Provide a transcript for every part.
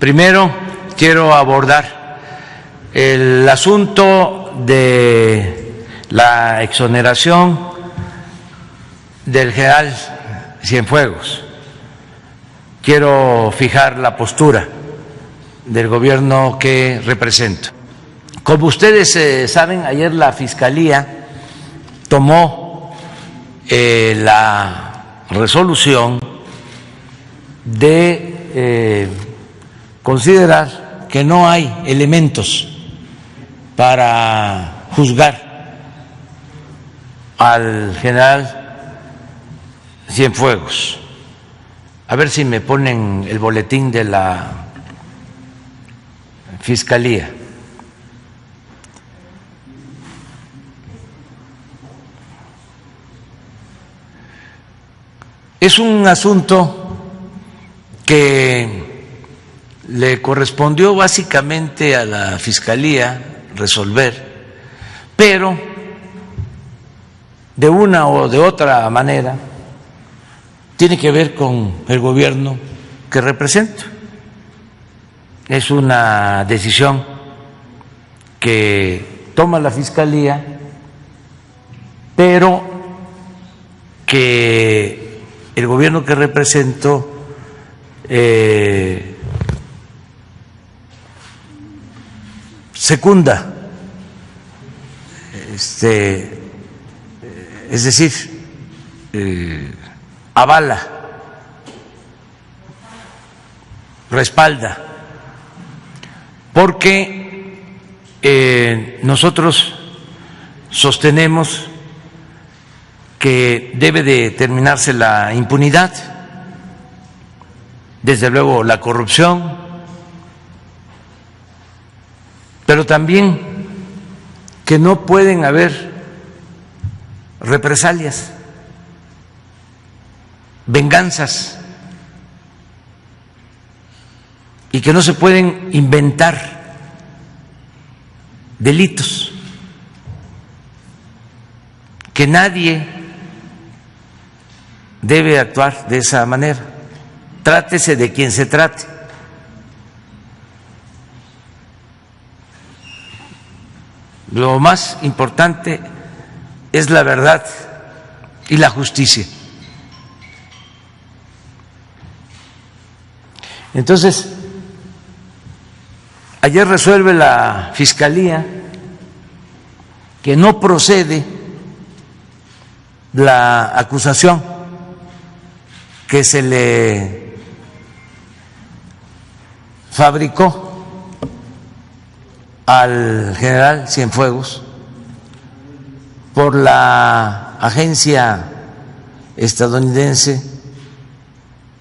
Primero, quiero abordar el asunto de la exoneración del general Cienfuegos. Quiero fijar la postura del gobierno que represento. Como ustedes saben, ayer la Fiscalía tomó la resolución de considerar que no hay elementos para juzgar al general Cienfuegos. A ver si me ponen el boletín de la Fiscalía. Es un asunto que le correspondió básicamente a la Fiscalía resolver, pero de una o de otra manera tiene que ver con el gobierno que represento. Es una decisión que toma la Fiscalía, pero que el gobierno que represento secunda, es decir, avala, respalda, porque nosotros sostenemos que debe de terminarse la impunidad, desde luego la corrupción, pero también que no pueden haber represalias, venganzas, y que no se pueden inventar delitos, que nadie debe actuar de esa manera, trátese de quien se trate. Lo más importante es la verdad y la justicia. Entonces, ayer resuelve la Fiscalía que no procede la acusación que se le fabricó al general Cienfuegos por la agencia estadounidense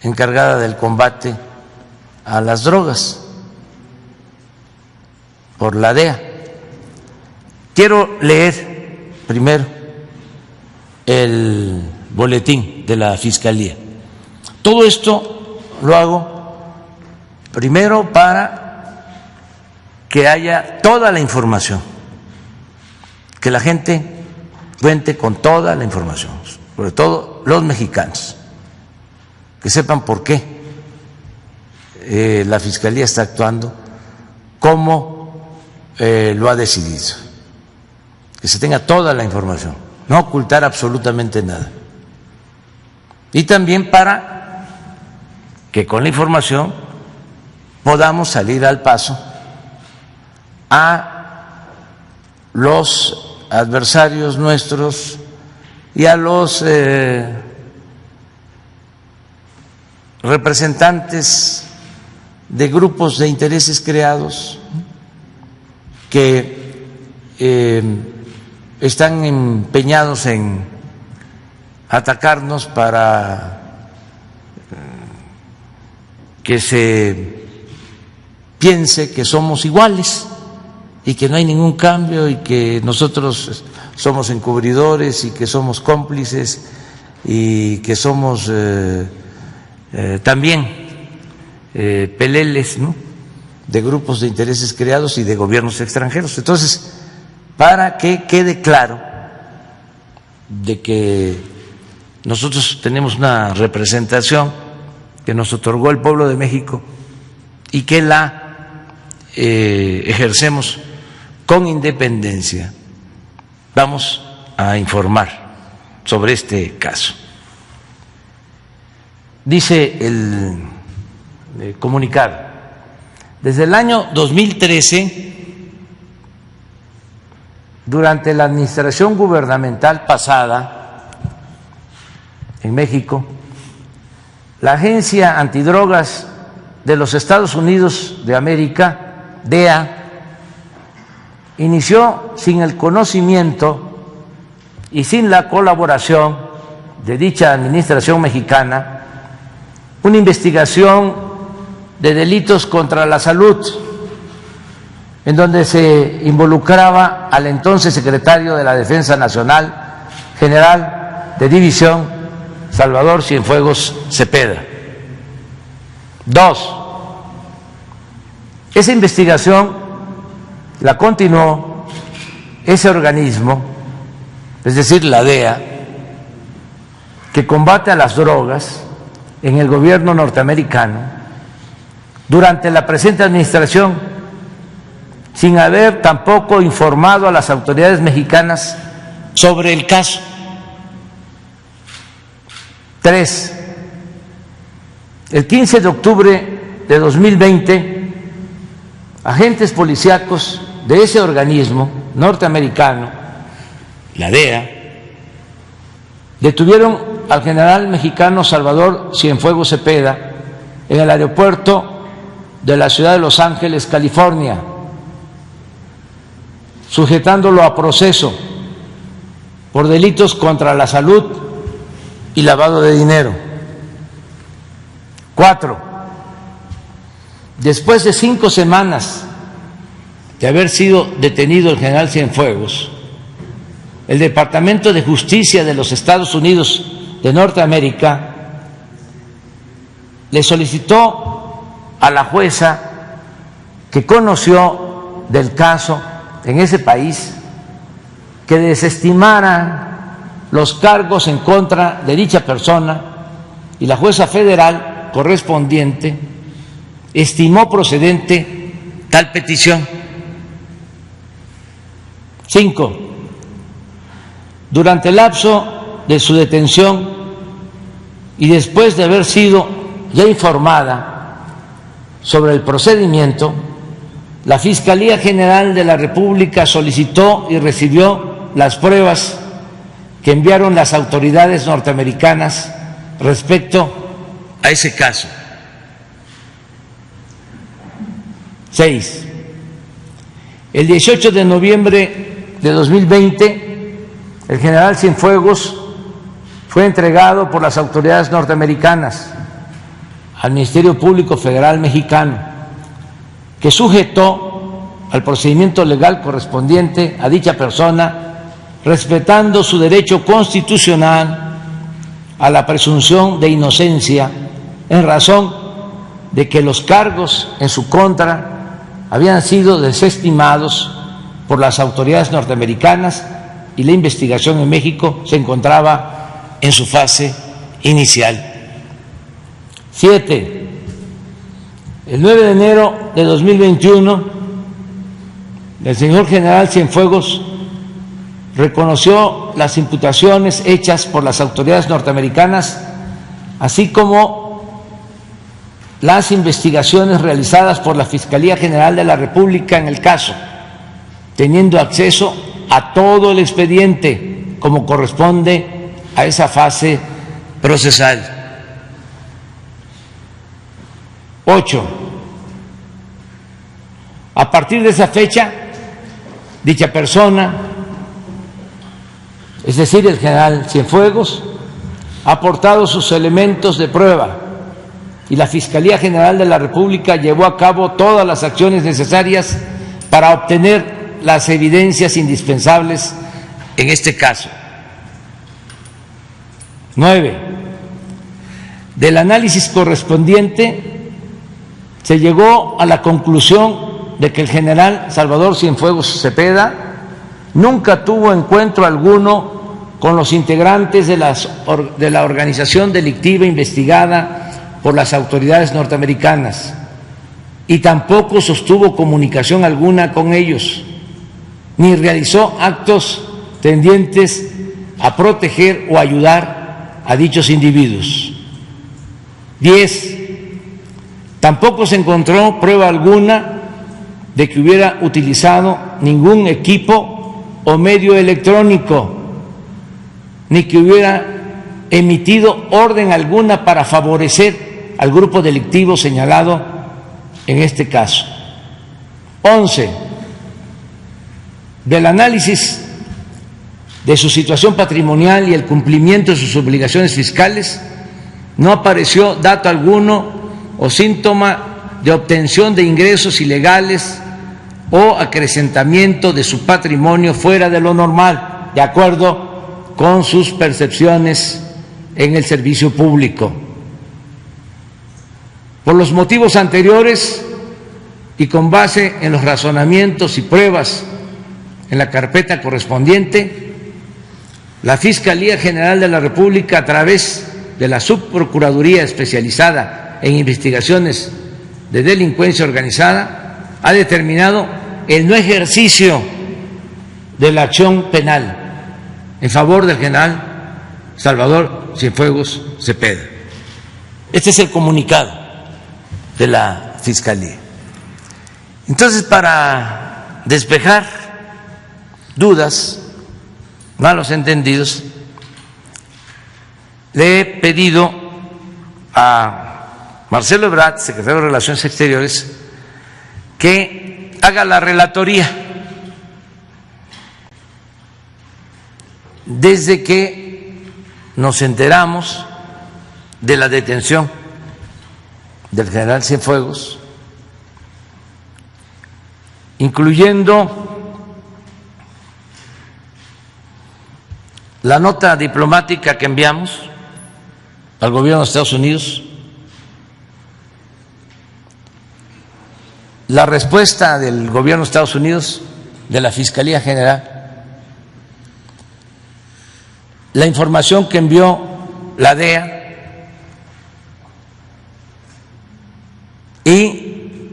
encargada del combate a las drogas, por la DEA. Quiero leer primero el boletín de la Fiscalía. Todo esto lo hago primero para que haya toda la información, que la gente cuente con toda la información, sobre todo los mexicanos, que sepan por qué la Fiscalía está actuando, cómo lo ha decidido, que se tenga toda la información, no ocultar absolutamente nada. Y también para que con la información podamos salir al paso a los adversarios nuestros y a los representantes de grupos de intereses creados que están empeñados en atacarnos para que se piense que somos iguales y que no hay ningún cambio y que nosotros somos encubridores y que somos cómplices y que somos también peleles, ¿no?, de grupos de intereses creados y de gobiernos extranjeros. Entonces, para que quede claro de que nosotros tenemos una representación que nos otorgó el pueblo de México y que la ejercemos con independencia. Vamos a informar sobre este caso. Dice el comunicado: desde el año 2013, durante la administración gubernamental pasada en México, la Agencia Antidrogas de los Estados Unidos de América, DEA, inició sin el conocimiento y sin la colaboración de dicha administración mexicana una investigación de delitos contra la salud, en donde se involucraba al entonces secretario de la Defensa Nacional, general de división, Salvador Cienfuegos Cepeda. 2. Esa investigación la continuó ese organismo, es decir, la DEA, que combate a las drogas en el gobierno norteamericano, durante la presente administración, sin haber tampoco informado a las autoridades mexicanas sobre el caso. 3. El 15 de octubre de 2020, agentes policíacos de ese organismo norteamericano, la DEA, detuvieron al general mexicano Salvador Cienfuegos Cepeda en el aeropuerto de la ciudad de Los Ángeles, California, sujetándolo a proceso por delitos contra la salud y lavado de dinero. 4. Después de 5 semanas de haber sido detenido el general Cienfuegos, el Departamento de Justicia de los Estados Unidos de Norteamérica le solicitó a la jueza que conoció del caso en ese país que desestimara los cargos en contra de dicha persona, y la jueza federal correspondiente estimó procedente tal petición. 5. Durante el lapso de su detención y después de haber sido ya informada sobre el procedimiento, la Fiscalía General de la República solicitó y recibió las pruebas que enviaron las autoridades norteamericanas respecto a ese caso. 6. El 18 de noviembre de 2020, el general Cienfuegos fue entregado por las autoridades norteamericanas al Ministerio Público Federal Mexicano, que sujetó al procedimiento legal correspondiente a dicha persona, respetando su derecho constitucional a la presunción de inocencia en razón de que los cargos en su contra habían sido desestimados por las autoridades norteamericanas y la investigación en México se encontraba en su fase inicial. 7. El 9 de enero de 2021, el señor general Cienfuegos reconoció las imputaciones hechas por las autoridades norteamericanas, así como las investigaciones realizadas por la Fiscalía General de la República en el caso, teniendo acceso a todo el expediente como corresponde a esa fase procesal. 8. A partir de esa fecha, dicha persona, es decir, el general Cienfuegos, ha aportado sus elementos de prueba y la Fiscalía General de la República llevó a cabo todas las acciones necesarias para obtener las evidencias indispensables en este caso. 9. Del análisis correspondiente se llegó a la conclusión de que el general Salvador Cienfuegos Cepeda nunca tuvo encuentro alguno con los integrantes de la organización delictiva investigada por las autoridades norteamericanas, y tampoco sostuvo comunicación alguna con ellos, ni realizó actos tendientes a proteger o ayudar a dichos individuos. 10. Tampoco se encontró prueba alguna de que hubiera utilizado ningún equipo o medio electrónico, ni que hubiera emitido orden alguna para favorecer al grupo delictivo señalado en este caso. 11. Del análisis de su situación patrimonial y el cumplimiento de sus obligaciones fiscales, no apareció dato alguno o síntoma de obtención de ingresos ilegales o acrecentamiento de su patrimonio fuera de lo normal, de acuerdo con sus percepciones en el servicio público. Por los motivos anteriores y con base en los razonamientos y pruebas en la carpeta correspondiente, la Fiscalía General de la República, a través de la Subprocuraduría Especializada en Investigaciones de Delincuencia Organizada, ha determinado el no ejercicio de la acción penal en favor del general Salvador Cienfuegos Cepeda. Este es el comunicado de la Fiscalía. Entonces, para despejar dudas, malos entendidos, le he pedido a Marcelo Ebrard, secretario de Relaciones Exteriores, que haga la relatoría desde que nos enteramos de la detención del general Cienfuegos, incluyendo la nota diplomática que enviamos al gobierno de Estados Unidos, la respuesta del gobierno de Estados Unidos, de la Fiscalía General, la información que envió la DEA y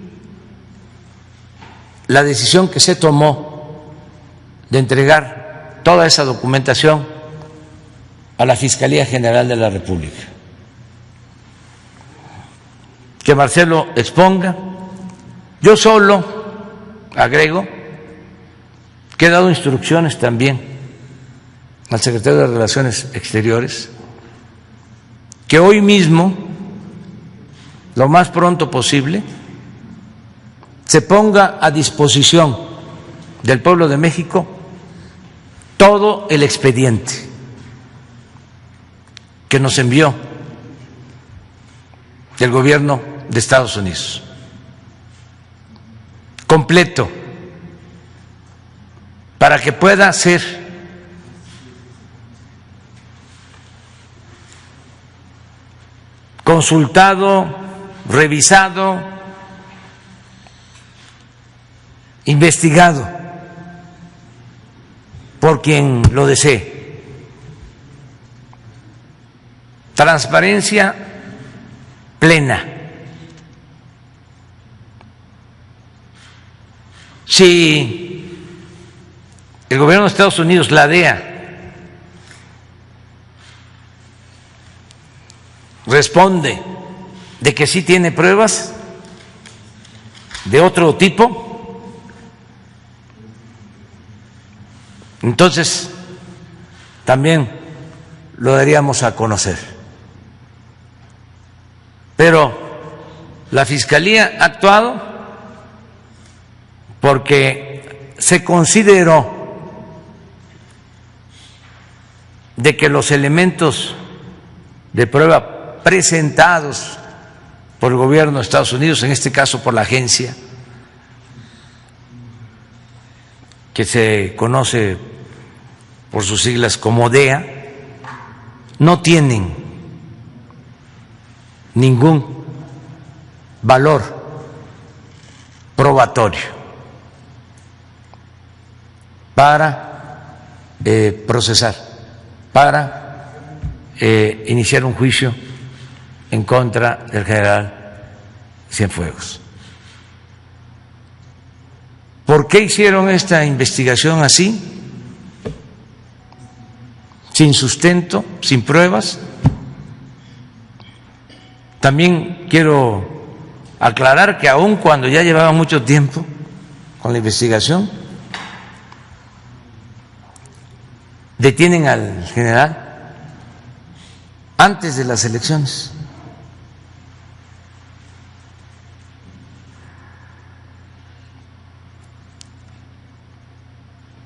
la decisión que se tomó de entregar toda esa documentación a la Fiscalía General de la República. Que Marcelo exponga. Yo solo agrego que he dado instrucciones también al secretario de Relaciones Exteriores que hoy mismo, lo más pronto posible, se ponga a disposición del pueblo de México todo el expediente que nos envió el gobierno de Estados Unidos, completo, para que pueda ser consultado, revisado, investigado por quien lo desee. Transparencia plena. Si el gobierno de Estados Unidos, la DEA, responde de que sí tiene pruebas de otro tipo, entonces también lo daríamos a conocer. Pero la Fiscalía ha actuado porque se consideró de que los elementos de prueba presentados por el gobierno de Estados Unidos, en este caso por la agencia que se conoce por sus siglas como DEA, no tienen ningún valor probatorio para procesar, para iniciar un juicio en contra del general Cienfuegos. ¿Por qué hicieron esta investigación así? Sin sustento, sin pruebas. También quiero aclarar que aun cuando ya llevaba mucho tiempo con la investigación, detienen al general antes de las elecciones.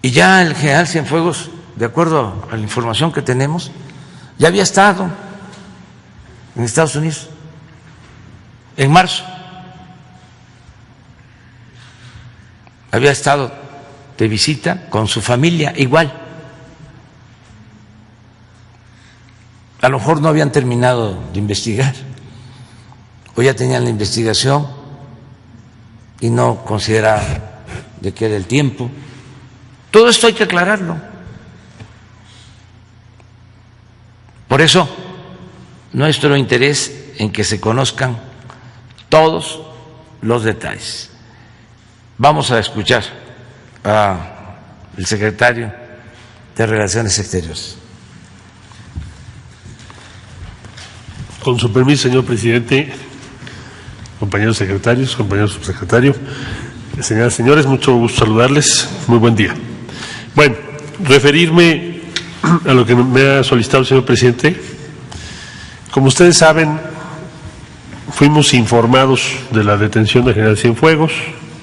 Y ya el general Cienfuegos, de acuerdo a la información que tenemos, ya había estado en Estados Unidos en marzo. Había estado de visita con su familia, igual. A lo mejor no habían terminado de investigar, o ya tenían la investigación y no consideraban de que era el tiempo. Todo esto hay que aclararlo. Por eso, nuestro interés en que se conozcan todos los detalles. Vamos a escuchar al secretario de Relaciones Exteriores. Con su permiso, señor presidente, compañeros secretarios, compañeros subsecretarios, señoras y señores, mucho gusto saludarles. Muy buen día. Bueno, referirme a lo que me ha solicitado el señor presidente. Como ustedes saben, fuimos informados de la detención del general Cienfuegos.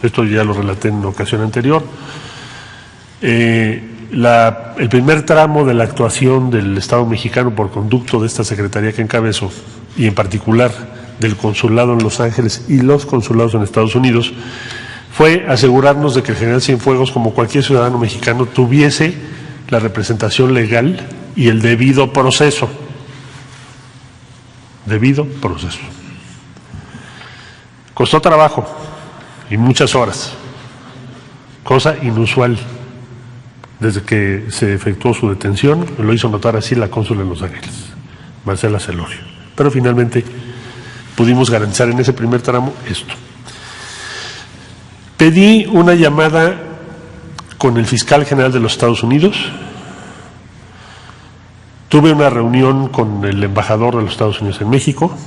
Esto ya lo relaté en una ocasión anterior. El primer tramo de la actuación del Estado mexicano por conducto de esta secretaría que encabezo, y en particular del consulado en Los Ángeles y los consulados en Estados Unidos, fue asegurarnos de que el general Cienfuegos, como cualquier ciudadano mexicano, tuviese la representación legal y el debido proceso. Debido proceso. Costó trabajo y muchas horas, cosa inusual desde que se efectuó su detención. Lo hizo notar así la cónsula en Los Ángeles, Marcela Celorio. Pero finalmente pudimos garantizar en ese primer tramo esto. Pedí una llamada con el fiscal general de los Estados Unidos. Tuve una reunión con el embajador de los Estados Unidos en México.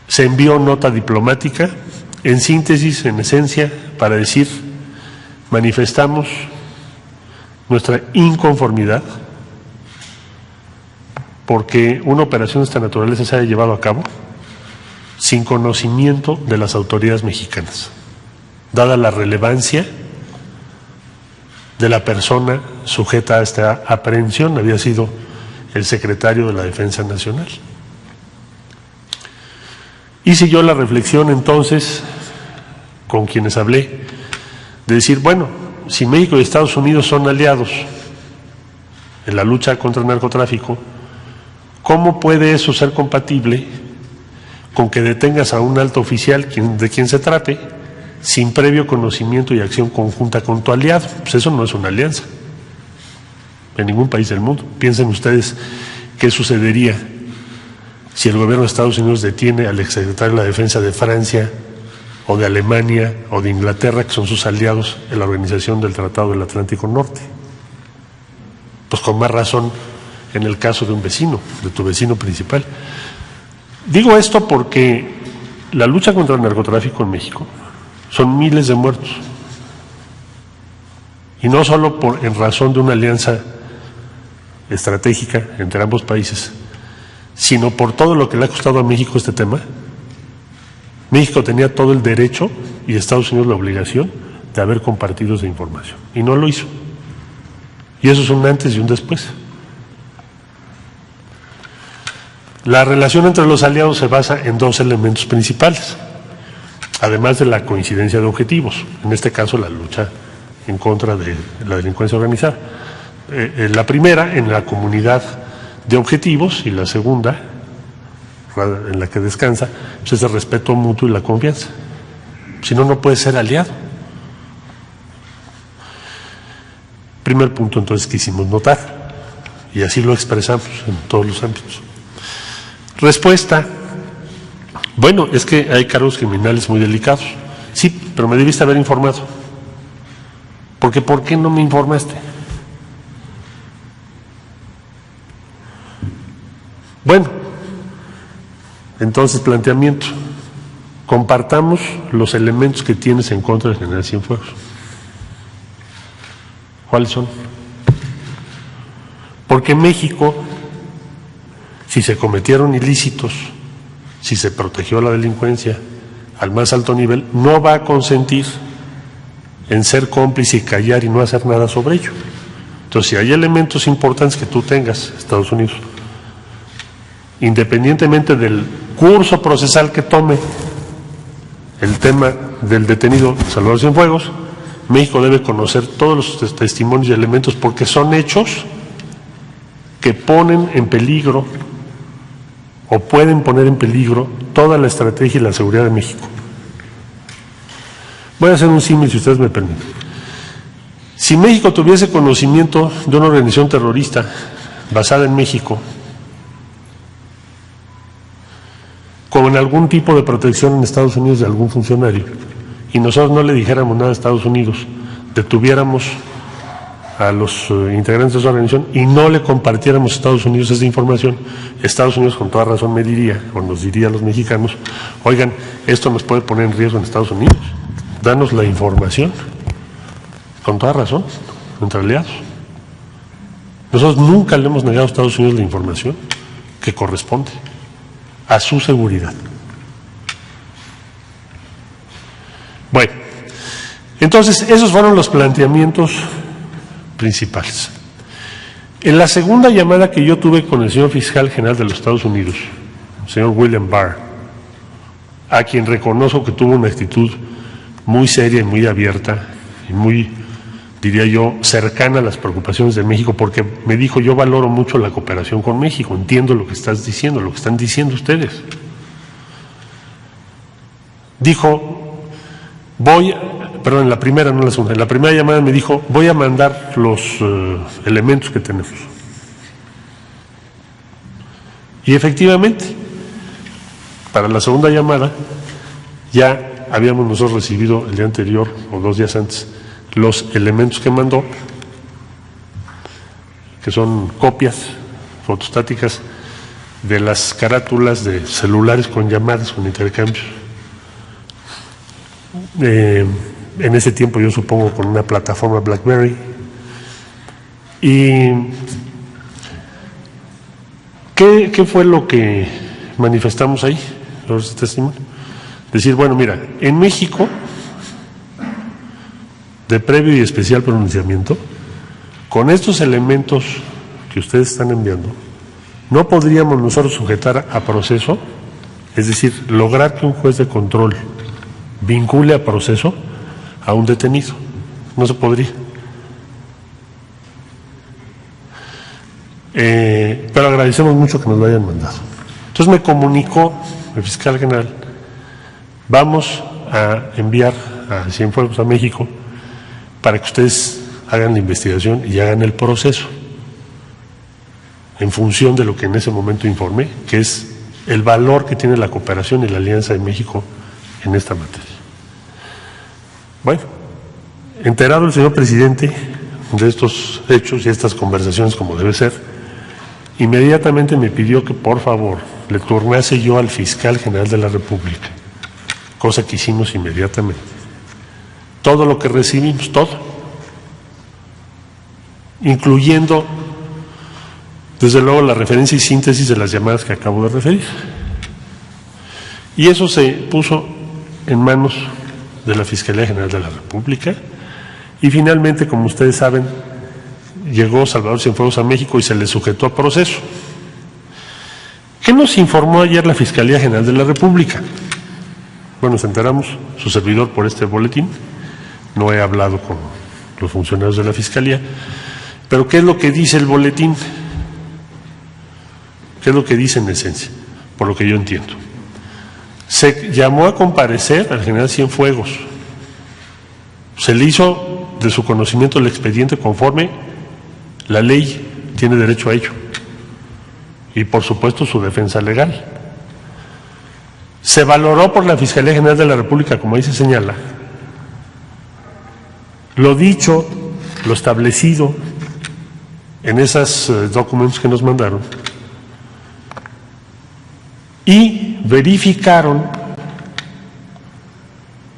Se envió nota diplomática, en síntesis, en esencia, para decir: manifestamos nuestra inconformidad porque una operación de esta naturaleza se haya llevado a cabo sin conocimiento de las autoridades mexicanas, dada la relevancia de la persona sujeta a esta aprehensión. Había sido el secretario de la Defensa Nacional. Hice yo la reflexión entonces con quienes hablé, de decir, bueno, si México y Estados Unidos son aliados en la lucha contra el narcotráfico, ¿cómo puede eso ser compatible con que detengas a un alto oficial de quien se trate sin previo conocimiento y acción conjunta con tu aliado? Pues eso no es una alianza en ningún país del mundo. Piensen ustedes qué sucedería si el gobierno de Estados Unidos detiene al exsecretario de la Defensa de Francia o de Alemania o de Inglaterra, que son sus aliados en la organización del Tratado del Atlántico Norte. Pues con más razón en el caso de un vecino, de tu vecino principal. Digo esto porque la lucha contra el narcotráfico en México son miles de muertos, y no solo en razón de una alianza estratégica entre ambos países, sino por todo lo que le ha costado a México este tema. México tenía todo el derecho y Estados Unidos la obligación de haber compartido esa información, y no lo hizo. Y eso es un antes y un después. La relación entre los aliados se basa en dos elementos principales, además de la coincidencia de objetivos, en este caso la lucha en contra de la delincuencia organizada. La primera, en la comunidad de objetivos, y la segunda, en la que descansa, pues es el respeto mutuo y la confianza. Si no, no puede ser aliado. Primer punto, entonces, que hicimos notar, y así lo expresamos en todos los ámbitos. Respuesta: bueno, es que hay cargos criminales muy delicados. Sí, pero me debiste haber informado. Porque ¿por qué no me informaste? Bueno, entonces planteamiento. Compartamos los elementos que tienes en contra del general Cienfuegos. ¿Cuáles son? Porque México, si se cometieron ilícitos, si se protegió a la delincuencia al más alto nivel, no va a consentir en ser cómplice y callar y no hacer nada sobre ello. Entonces, si hay elementos importantes que tú tengas, Estados Unidos, independientemente del curso procesal que tome el tema del detenido Salvador Cienfuegos, México debe conocer todos los testimonios y elementos porque son hechos que ponen en peligro o pueden poner en peligro toda la estrategia y la seguridad de México. Voy a hacer un símil, si ustedes me permiten. Si México tuviese conocimiento de una organización terrorista basada en México, con algún tipo de protección en Estados Unidos de algún funcionario, y nosotros no le dijéramos nada a Estados Unidos, detuviéramos a los integrantes de esa organización y no le compartiéramos a Estados Unidos esa información, Estados Unidos con toda razón me diría, o nos diría a los mexicanos, oigan, esto nos puede poner en riesgo en Estados Unidos, danos la información, con toda razón, entre aliados. Nosotros nunca le hemos negado a Estados Unidos la información que corresponde a su seguridad. Bueno, entonces esos fueron los planteamientos principales. En la segunda llamada que yo tuve con el señor fiscal general de los Estados Unidos, el señor William Barr, a quien reconozco que tuvo una actitud muy seria y muy abierta y muy, diría yo, cercana a las preocupaciones de México, porque me dijo, yo valoro mucho la cooperación con México, entiendo lo que estás diciendo, lo que están diciendo ustedes. Dijo, en la primera, no en la segunda, en la primera llamada me dijo, voy a mandar los elementos que tenemos. Y efectivamente, para la segunda llamada, ya habíamos nosotros recibido el día anterior, o 2 días antes, los elementos que mandó, que son copias fotostáticas de las carátulas de celulares con llamadas, con intercambios. En ese tiempo yo supongo con una plataforma BlackBerry. ¿Y qué fue lo que manifestamos ahí? Los testimonios. Decir, bueno, mira, en México, de previo y especial pronunciamiento, con estos elementos que ustedes están enviando, no podríamos nosotros sujetar a proceso, es decir, lograr que un juez de control vincule a proceso a un detenido. No se podría. Pero agradecemos mucho que nos lo hayan mandado. Entonces me comunicó el fiscal general, vamos a enviar a Cienfuegos a México para que ustedes hagan la investigación y hagan el proceso en función de lo que en ese momento informé, que es el valor que tiene la cooperación y la alianza de México en esta materia. Bueno, enterado el señor presidente de estos hechos y estas conversaciones como debe ser, inmediatamente me pidió que por favor le turnase yo al fiscal general de la República, cosa que hicimos inmediatamente. Todo lo que recibimos, todo, incluyendo desde luego la referencia y síntesis de las llamadas que acabo de referir. Y eso se puso en manos de la Fiscalía General de la República y finalmente, como ustedes saben, llegó Salvador Cienfuegos a México y se le sujetó a proceso. ¿Qué nos informó ayer la Fiscalía General de la República? Bueno, nos enteramos, su servidor, por este boletín. No he hablado con los funcionarios de la Fiscalía, pero ¿qué es lo que dice el boletín? ¿Qué es lo que dice en esencia? Por lo que yo entiendo. Se llamó a comparecer al general Cienfuegos. Se le hizo de su conocimiento el expediente conforme la ley tiene derecho a ello. Y por supuesto su defensa legal. Se valoró por la Fiscalía General de la República, como ahí se señala, lo dicho, lo establecido en esos documentos que nos mandaron y verificaron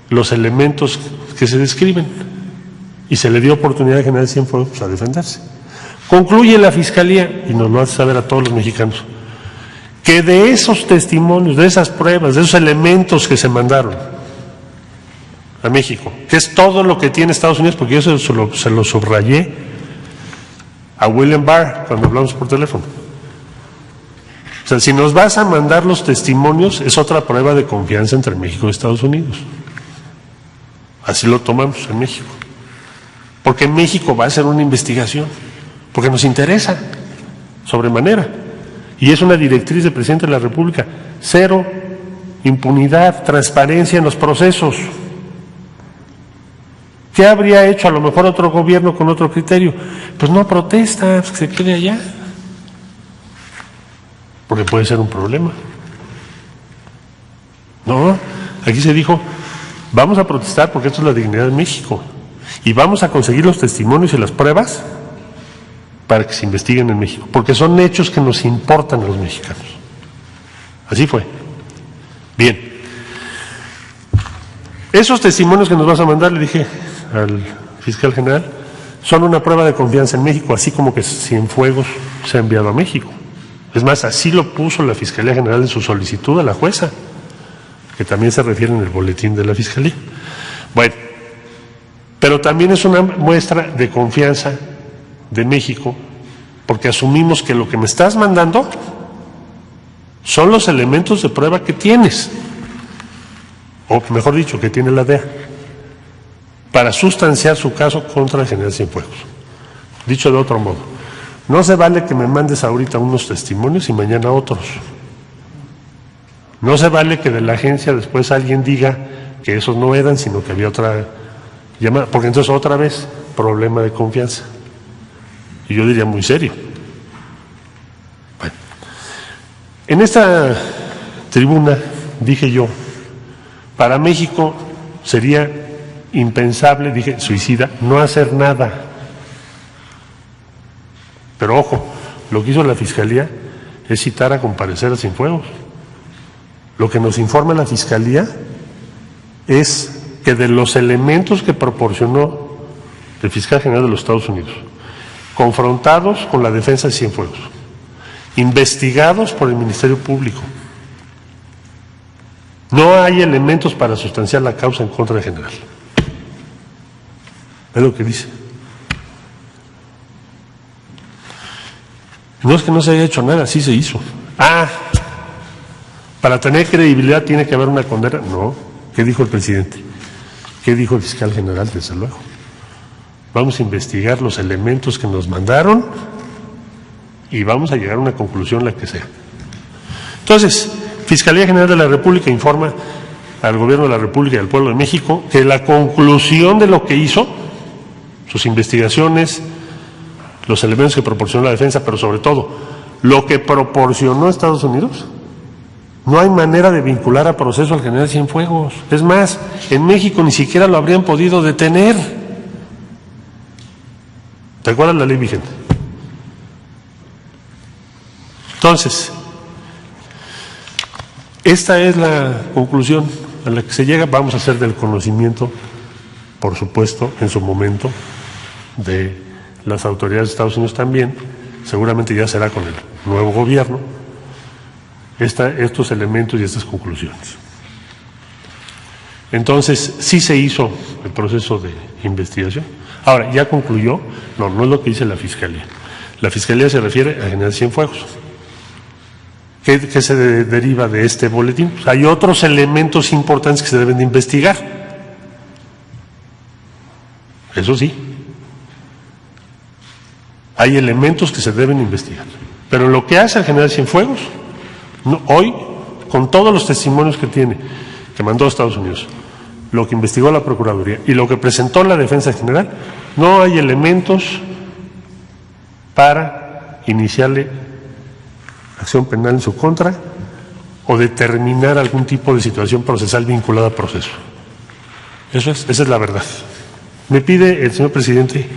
los elementos que se describen y se le dio oportunidad a General Cienfuegos a defenderse. Concluye la Fiscalía, y nos lo hace saber a todos los mexicanos, que de esos testimonios, de esas pruebas, de esos elementos que se mandaron a México, que es todo lo que tiene Estados Unidos, porque yo se lo subrayé a William Barr cuando hablamos por teléfono. O sea, si nos vas a mandar los testimonios, es otra prueba de confianza entre México y Estados Unidos. Así lo tomamos en México. Porque México va a hacer una investigación, porque nos interesa, sobremanera. Y es una directriz del presidente de la República: cero impunidad, transparencia en los procesos. ¿Qué habría hecho a lo mejor otro gobierno con otro criterio? Pues no protesta, pues que se quede allá. Porque puede ser un problema. No, aquí se dijo, vamos a protestar porque esto es la dignidad de México. Y vamos a conseguir los testimonios y las pruebas para que se investiguen en México. Porque son hechos que nos importan a los mexicanos. Así fue. Bien. Esos testimonios que nos vas a mandar, le dije al fiscal general, son una prueba de confianza en México, así como que Cienfuegos se ha enviado a México. Es más, así lo puso la Fiscalía General en su solicitud a la jueza, que también se refiere en el boletín de la Fiscalía. Bueno, pero también es una muestra de confianza de México, porque asumimos que lo que me estás mandando son los elementos de prueba que tienes, o mejor dicho, que tiene la DEA, para sustanciar su caso contra el general Cienfuegos. Dicho de otro modo, no se vale que me mandes ahorita unos testimonios y mañana otros. No se vale que de la agencia después alguien diga que esos no eran, sino que había otra llamada, porque entonces otra vez problema de confianza. Y yo diría muy serio. Bueno, en esta tribuna dije yo, para México sería impensable, dije, suicida, no hacer nada. Pero ojo, lo que hizo la Fiscalía es citar a comparecer a Cienfuegos. Lo que nos informa la Fiscalía es que de los elementos que proporcionó el fiscal general de los Estados Unidos, confrontados con la defensa de Cienfuegos, investigados por el Ministerio Público, no hay elementos para sustanciar la causa en contra del general. Es lo que dice. No es que no se haya hecho nada, sí se hizo. Para tener credibilidad tiene que haber una condena. No. ¿Qué dijo el presidente? ¿Qué dijo el fiscal general? Desde luego. Vamos a investigar los elementos que nos mandaron y vamos a llegar a una conclusión, la que sea. Entonces, Fiscalía General de la República informa al Gobierno de la República y al pueblo de México que la conclusión de lo que hizo, sus investigaciones, los elementos que proporcionó la defensa, pero sobre todo lo que proporcionó Estados Unidos, no hay manera de vincular a proceso al general Cienfuegos. Es más, en México ni siquiera lo habrían podido detener. ¿Te acuerdas la ley vigente? Entonces, esta es la conclusión a la que se llega. Vamos a hacer del conocimiento, por supuesto, en su momento, de las autoridades de Estados Unidos también, seguramente ya será con el nuevo gobierno, estos elementos y estas conclusiones. Entonces, sí se hizo el proceso de investigación. Ahora, ¿ya concluyó? No, no es lo que dice la Fiscalía. La Fiscalía se refiere a general Cienfuegos. ¿Qué se deriva de este boletín? Pues hay otros elementos importantes que se deben de investigar. Eso sí. Hay elementos que se deben investigar. Pero lo que hace el general Cienfuegos, hoy, con todos los testimonios que tiene, que mandó a Estados Unidos, lo que investigó la Procuraduría y lo que presentó la Defensa General, no hay elementos para iniciarle acción penal en su contra o determinar algún tipo de situación procesal vinculada a proceso. Eso es, esa es la verdad. Me pide el señor presidente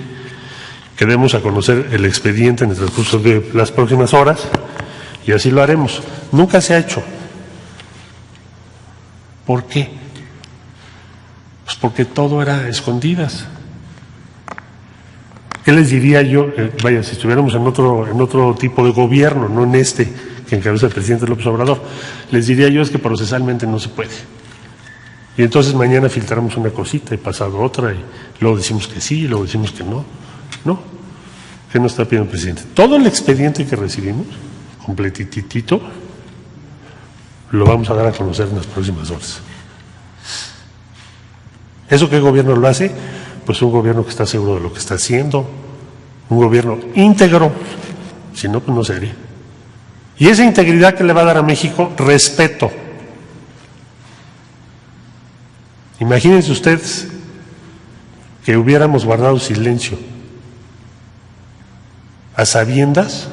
que demos a conocer el expediente en el transcurso de las próximas horas y así lo haremos. Nunca se ha hecho. ¿Por qué? Pues porque todo era a escondidas. ¿Qué les diría yo? Vaya, si estuviéramos en otro tipo de gobierno, no en este que encabeza el presidente López Obrador, les diría yo es que procesalmente no se puede. Y entonces mañana filtramos una cosita y pasado otra y luego decimos que sí y luego decimos que no. No. ¿Qué nos está pidiendo el presidente? Todo el expediente que recibimos, completitito, lo vamos a dar a conocer en las próximas horas. ¿Eso qué gobierno lo hace? Pues un gobierno que está seguro de lo que está haciendo, un gobierno íntegro, si no, pues no sería. Y esa integridad que le va a dar a México, respeto. Imagínense ustedes que hubiéramos guardado silencio a sabiendas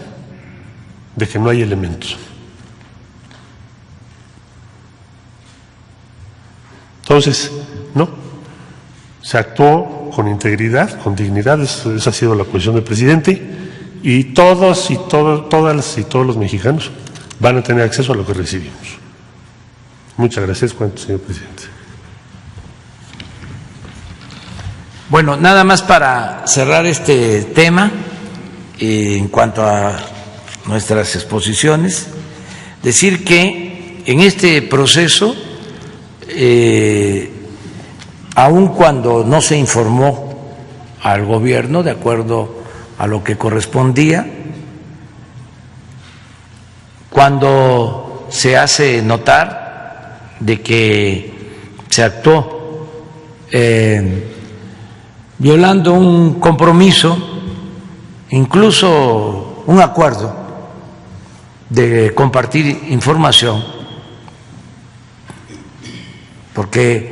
de que no hay elementos. Entonces, no, se actuó con integridad, con dignidad, esa ha sido la posición del presidente, y todas y todos los mexicanos van a tener acceso a lo que recibimos. Muchas gracias, señor presidente. Bueno, nada más para cerrar este tema, en cuanto a nuestras exposiciones, decir que en este proceso, aun cuando no se informó al gobierno de acuerdo a lo que correspondía, cuando se hace notar de que se actuó violando un compromiso, incluso un acuerdo de compartir información, porque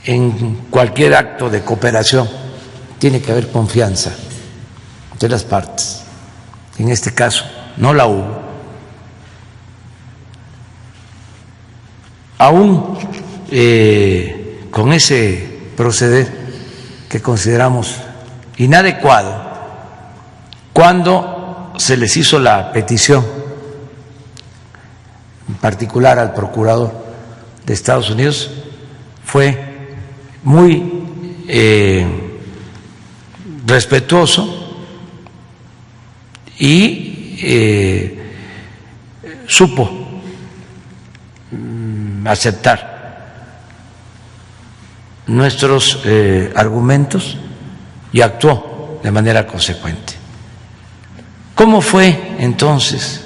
en cualquier acto de cooperación tiene que haber confianza de las partes. En este caso no la hubo. Aún con ese proceder que consideramos inadecuado, cuando se les hizo la petición, en particular al procurador de Estados Unidos, fue muy respetuoso y supo aceptar nuestros argumentos y actuó de manera consecuente. ¿Cómo fue entonces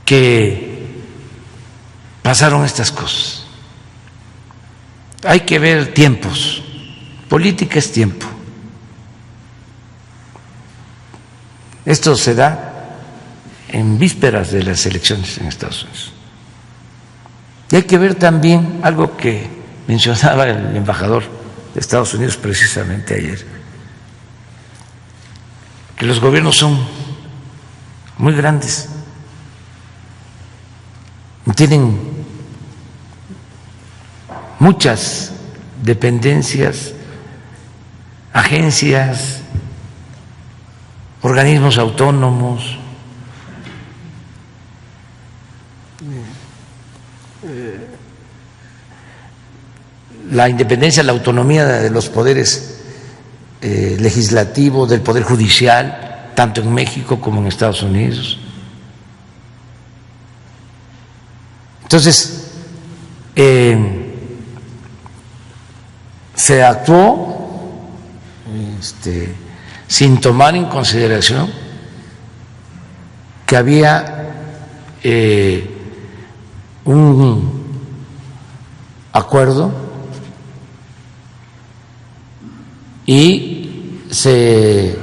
que pasaron estas cosas? Hay que ver tiempos. Política es tiempo. Esto se da en vísperas de las elecciones en Estados Unidos. Y hay que ver también algo que mencionaba el embajador de Estados Unidos precisamente ayer, que los gobiernos son muy grandes, tienen muchas dependencias, agencias, organismos autónomos, la independencia, la autonomía de los poderes legislativos, del poder judicial, tanto en México como en Estados Unidos. Entonces, se actuó sin tomar en consideración que había un acuerdo y se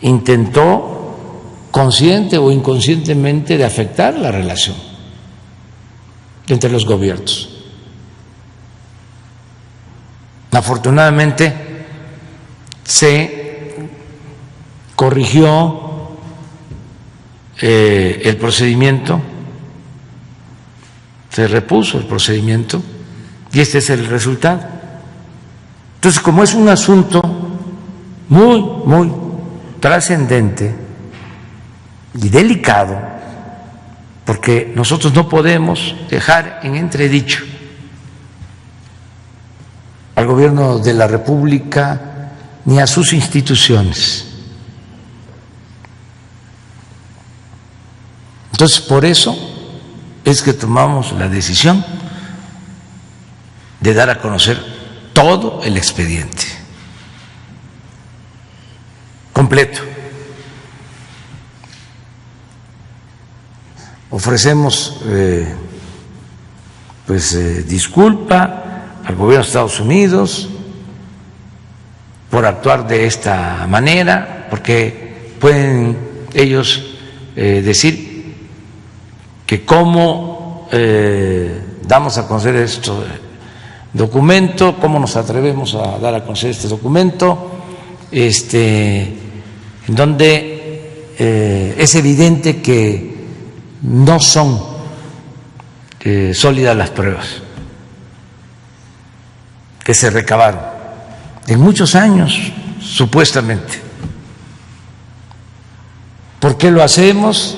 intentó consciente o inconscientemente de afectar la relación entre los gobiernos. Afortunadamente se corrigió el procedimiento se repuso el procedimiento y este es el resultado. Entonces, como es un asunto muy, muy trascendente y delicado, porque nosotros no podemos dejar en entredicho al gobierno de la República ni a sus instituciones. Entonces, por eso es que tomamos la decisión de dar a conocer todo el expediente completo. Ofrecemos disculpa al gobierno de Estados Unidos por actuar de esta manera, porque pueden ellos decir que cómo damos a conocer este documento, cómo nos atrevemos a dar a conocer este documento, en donde es evidente que no son sólidas las pruebas que se recabaron en muchos años, supuestamente. ¿Por qué lo hacemos?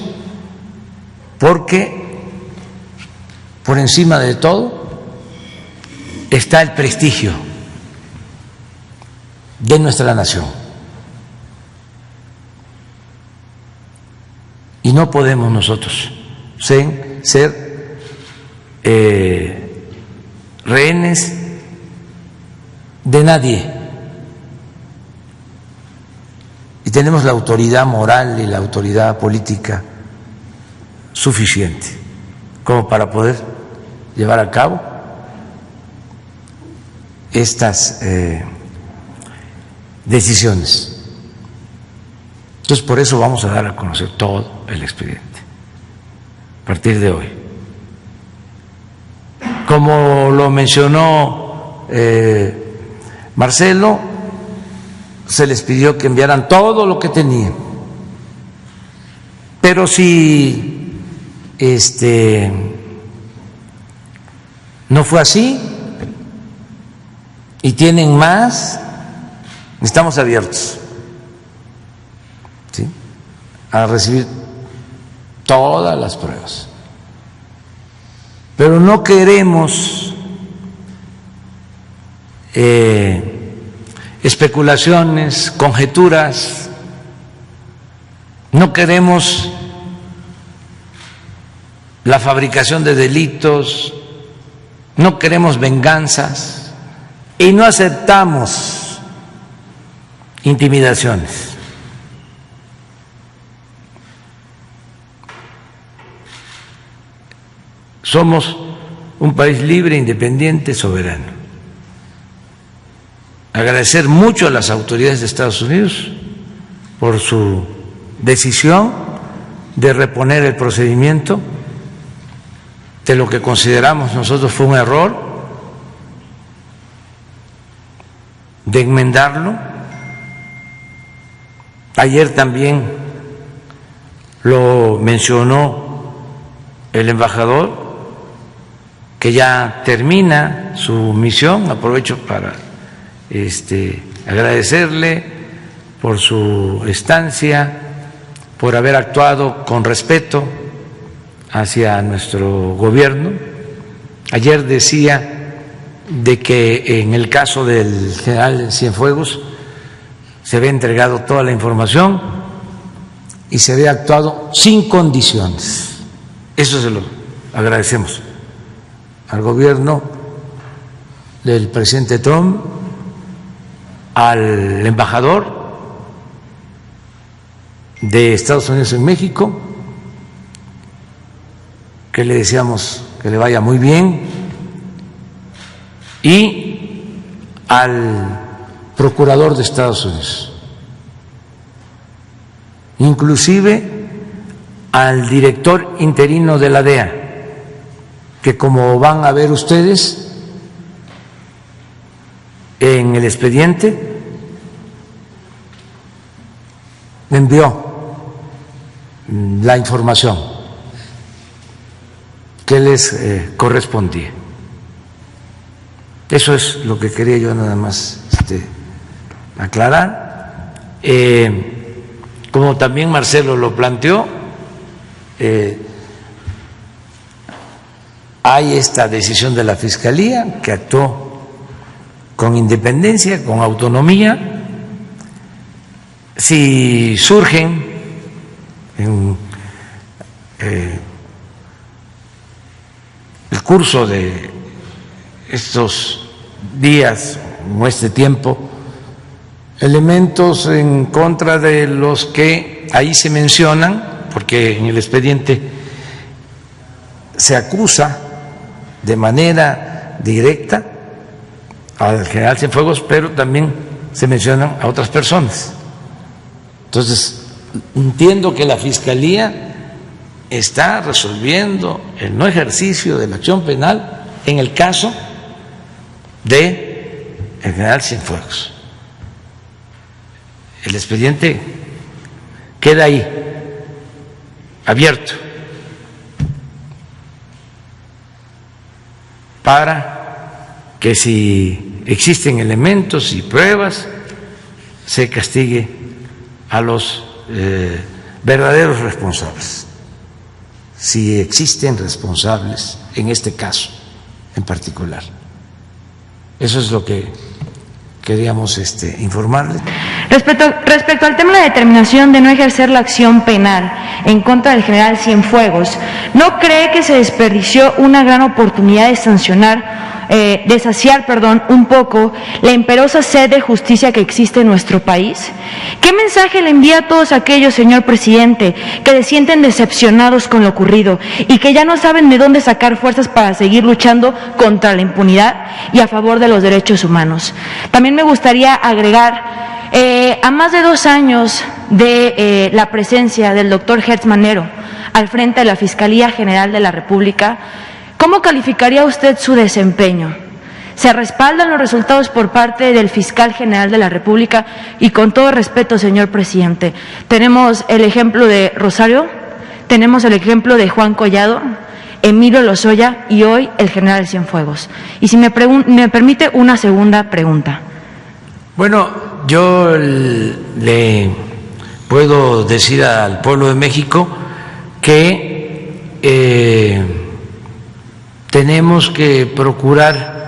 Porque por encima de todo está el prestigio de nuestra nación. Y no podemos nosotros ser rehenes de nadie. Y tenemos la autoridad moral y la autoridad política suficiente como para poder llevar a cabo estas decisiones. Entonces, por eso vamos a dar a conocer todo el expediente a partir de hoy. Como lo mencionó Marcelo, se les pidió que enviaran todo lo que tenían, pero si no fue así y tienen más, estamos abiertos, ¿sí?, a recibir todas las pruebas, pero no queremos especulaciones, conjeturas, no queremos la fabricación de delitos, no queremos venganzas y no aceptamos intimidaciones. Somos un país libre, independiente, soberano. Agradecer mucho a las autoridades de Estados Unidos por su decisión de reponer el procedimiento de lo que consideramos nosotros fue un error, de enmendarlo. Ayer también lo mencionó el embajador, que ya termina su misión. Aprovecho para agradecerle por su estancia, por haber actuado con respeto hacia nuestro gobierno. Ayer decía de que en el caso del general Cienfuegos se había entregado toda la información y se había actuado sin condiciones. Eso se lo agradecemos al gobierno del presidente Trump, al embajador de Estados Unidos en México, que le deseamos que le vaya muy bien, y al procurador de Estados Unidos, inclusive al director interino de la DEA, que, como van a ver ustedes en el expediente, envió la información que les correspondía. Eso es lo que quería yo nada más aclarar. Como también Marcelo lo planteó, hay esta decisión de la Fiscalía que actuó con independencia, con autonomía. Si surgen en el curso de estos días o este tiempo elementos en contra de los que ahí se mencionan, porque en el expediente se acusa de manera directa al general Cienfuegos, pero también se mencionan a otras personas. Entonces, entiendo que la Fiscalía está resolviendo el no ejercicio de la acción penal en el caso de el general Cienfuegos. El expediente queda ahí, abierto, para que si existen elementos y pruebas se castigue a los verdaderos responsables, si existen responsables en este caso en particular. Eso es lo que queríamos informarle. Respecto al tema de la determinación de no ejercer la acción penal en contra del general Cienfuegos, ¿no cree que se desperdició una gran oportunidad de saciar un poco la imperiosa sed de justicia que existe en nuestro país? ¿Qué mensaje le envía a todos aquellos, señor presidente, que se sienten decepcionados con lo ocurrido y que ya no saben de dónde sacar fuerzas para seguir luchando contra la impunidad y a favor de los derechos humanos? También me gustaría agregar, a más de 2 años de la presencia del doctor Hertz Manero al frente de la Fiscalía General de la República, ¿cómo calificaría usted su desempeño? ¿Se respaldan los resultados por parte del fiscal general de la República? Y con todo respeto, señor presidente, tenemos el ejemplo de Rosario, tenemos el ejemplo de Juan Collado, Emilio Lozoya y hoy el general Cienfuegos. Y si me permite una segunda pregunta. Bueno, yo le puedo decir al pueblo de México que tenemos que procurar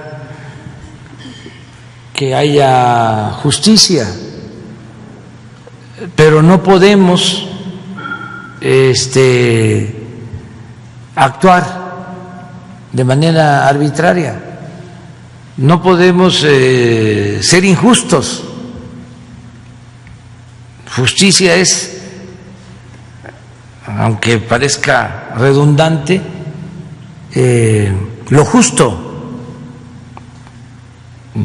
que haya justicia, pero no podemos actuar de manera arbitraria, no podemos ser injustos. Justicia es, aunque parezca redundante, lo justo,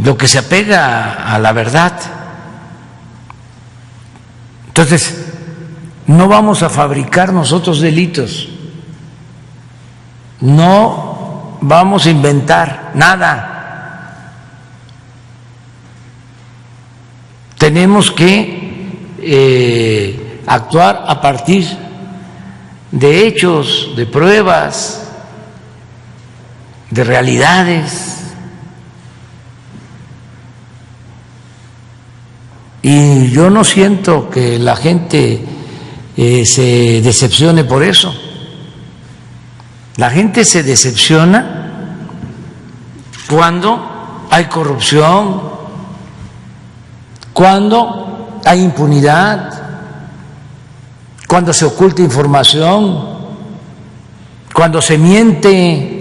lo que se apega a la verdad. Entonces, no vamos a fabricar nosotros delitos, no vamos a inventar nada. Tenemos que actuar a partir de hechos, de pruebas, de realidades. Y yo no siento que la gente se decepcione por eso. La gente se decepciona cuando hay corrupción, cuando hay impunidad, cuando se oculta información, cuando se miente.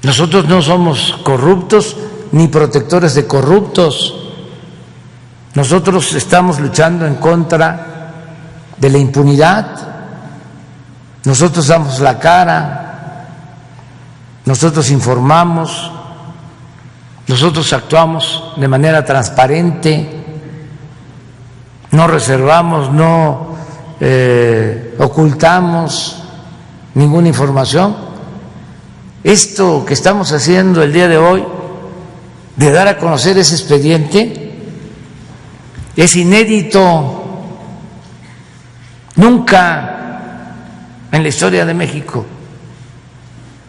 Nosotros no somos corruptos ni protectores de corruptos. Nosotros estamos luchando en contra de la impunidad. Nosotros damos la cara, nosotros informamos, nosotros actuamos de manera transparente, no reservamos, no ocultamos ninguna información. Esto que estamos haciendo el día de hoy, de dar a conocer ese expediente, es inédito. Nunca en la historia de México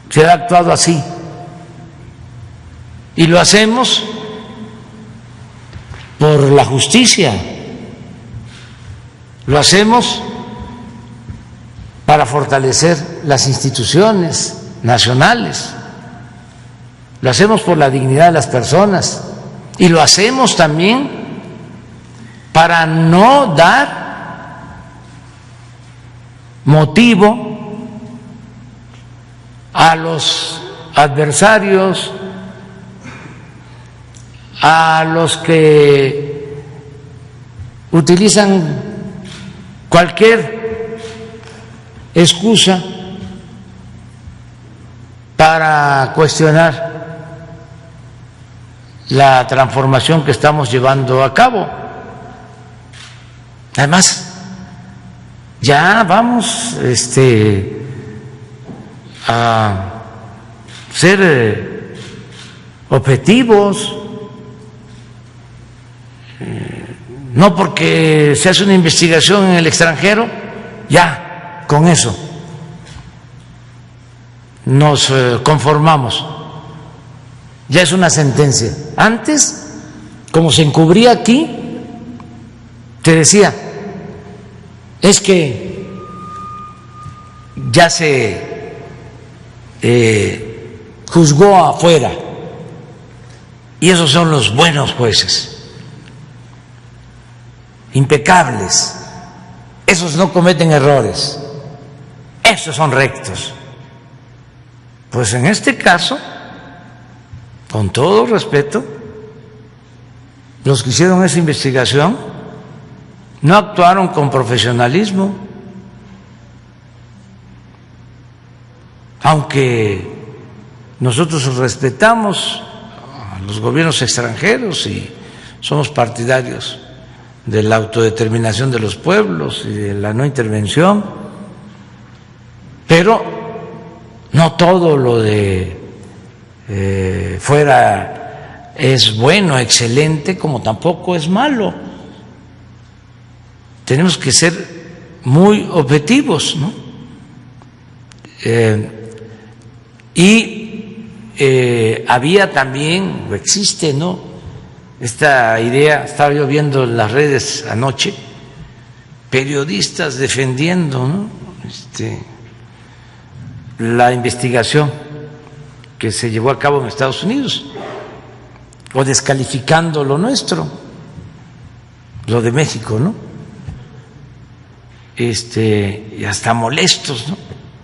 se ha actuado así. Y lo hacemos por la justicia, lo hacemos para fortalecer las instituciones nacionales, lo hacemos por la dignidad de las personas y lo hacemos también para no dar motivo a los adversarios, a los que utilizan cualquier excusa para cuestionar la transformación que estamos llevando a cabo. Además, ya vamos a ser objetivos. No porque se hace una investigación en el extranjero, ya con eso nos conformamos, ya es una sentencia. Antes, como se encubría aquí, te decía, es que ya se juzgó afuera y esos son los buenos jueces, impecables, esos no cometen errores, esos son rectos. Pues en este caso, con todo respeto, los que hicieron esa investigación no actuaron con profesionalismo, aunque nosotros respetamos a los gobiernos extranjeros y somos partidarios de la autodeterminación de los pueblos y de la no intervención, pero no todo lo de fuera es bueno, excelente, como tampoco es malo. Tenemos que ser muy objetivos, ¿no? Había también, o existe, ¿no?, esta idea, estaba yo viendo en las redes anoche, periodistas defendiendo, ¿no?, la investigación que se llevó a cabo en Estados Unidos, o descalificando lo nuestro, lo de México, ¿no? Y hasta molestos, ¿no?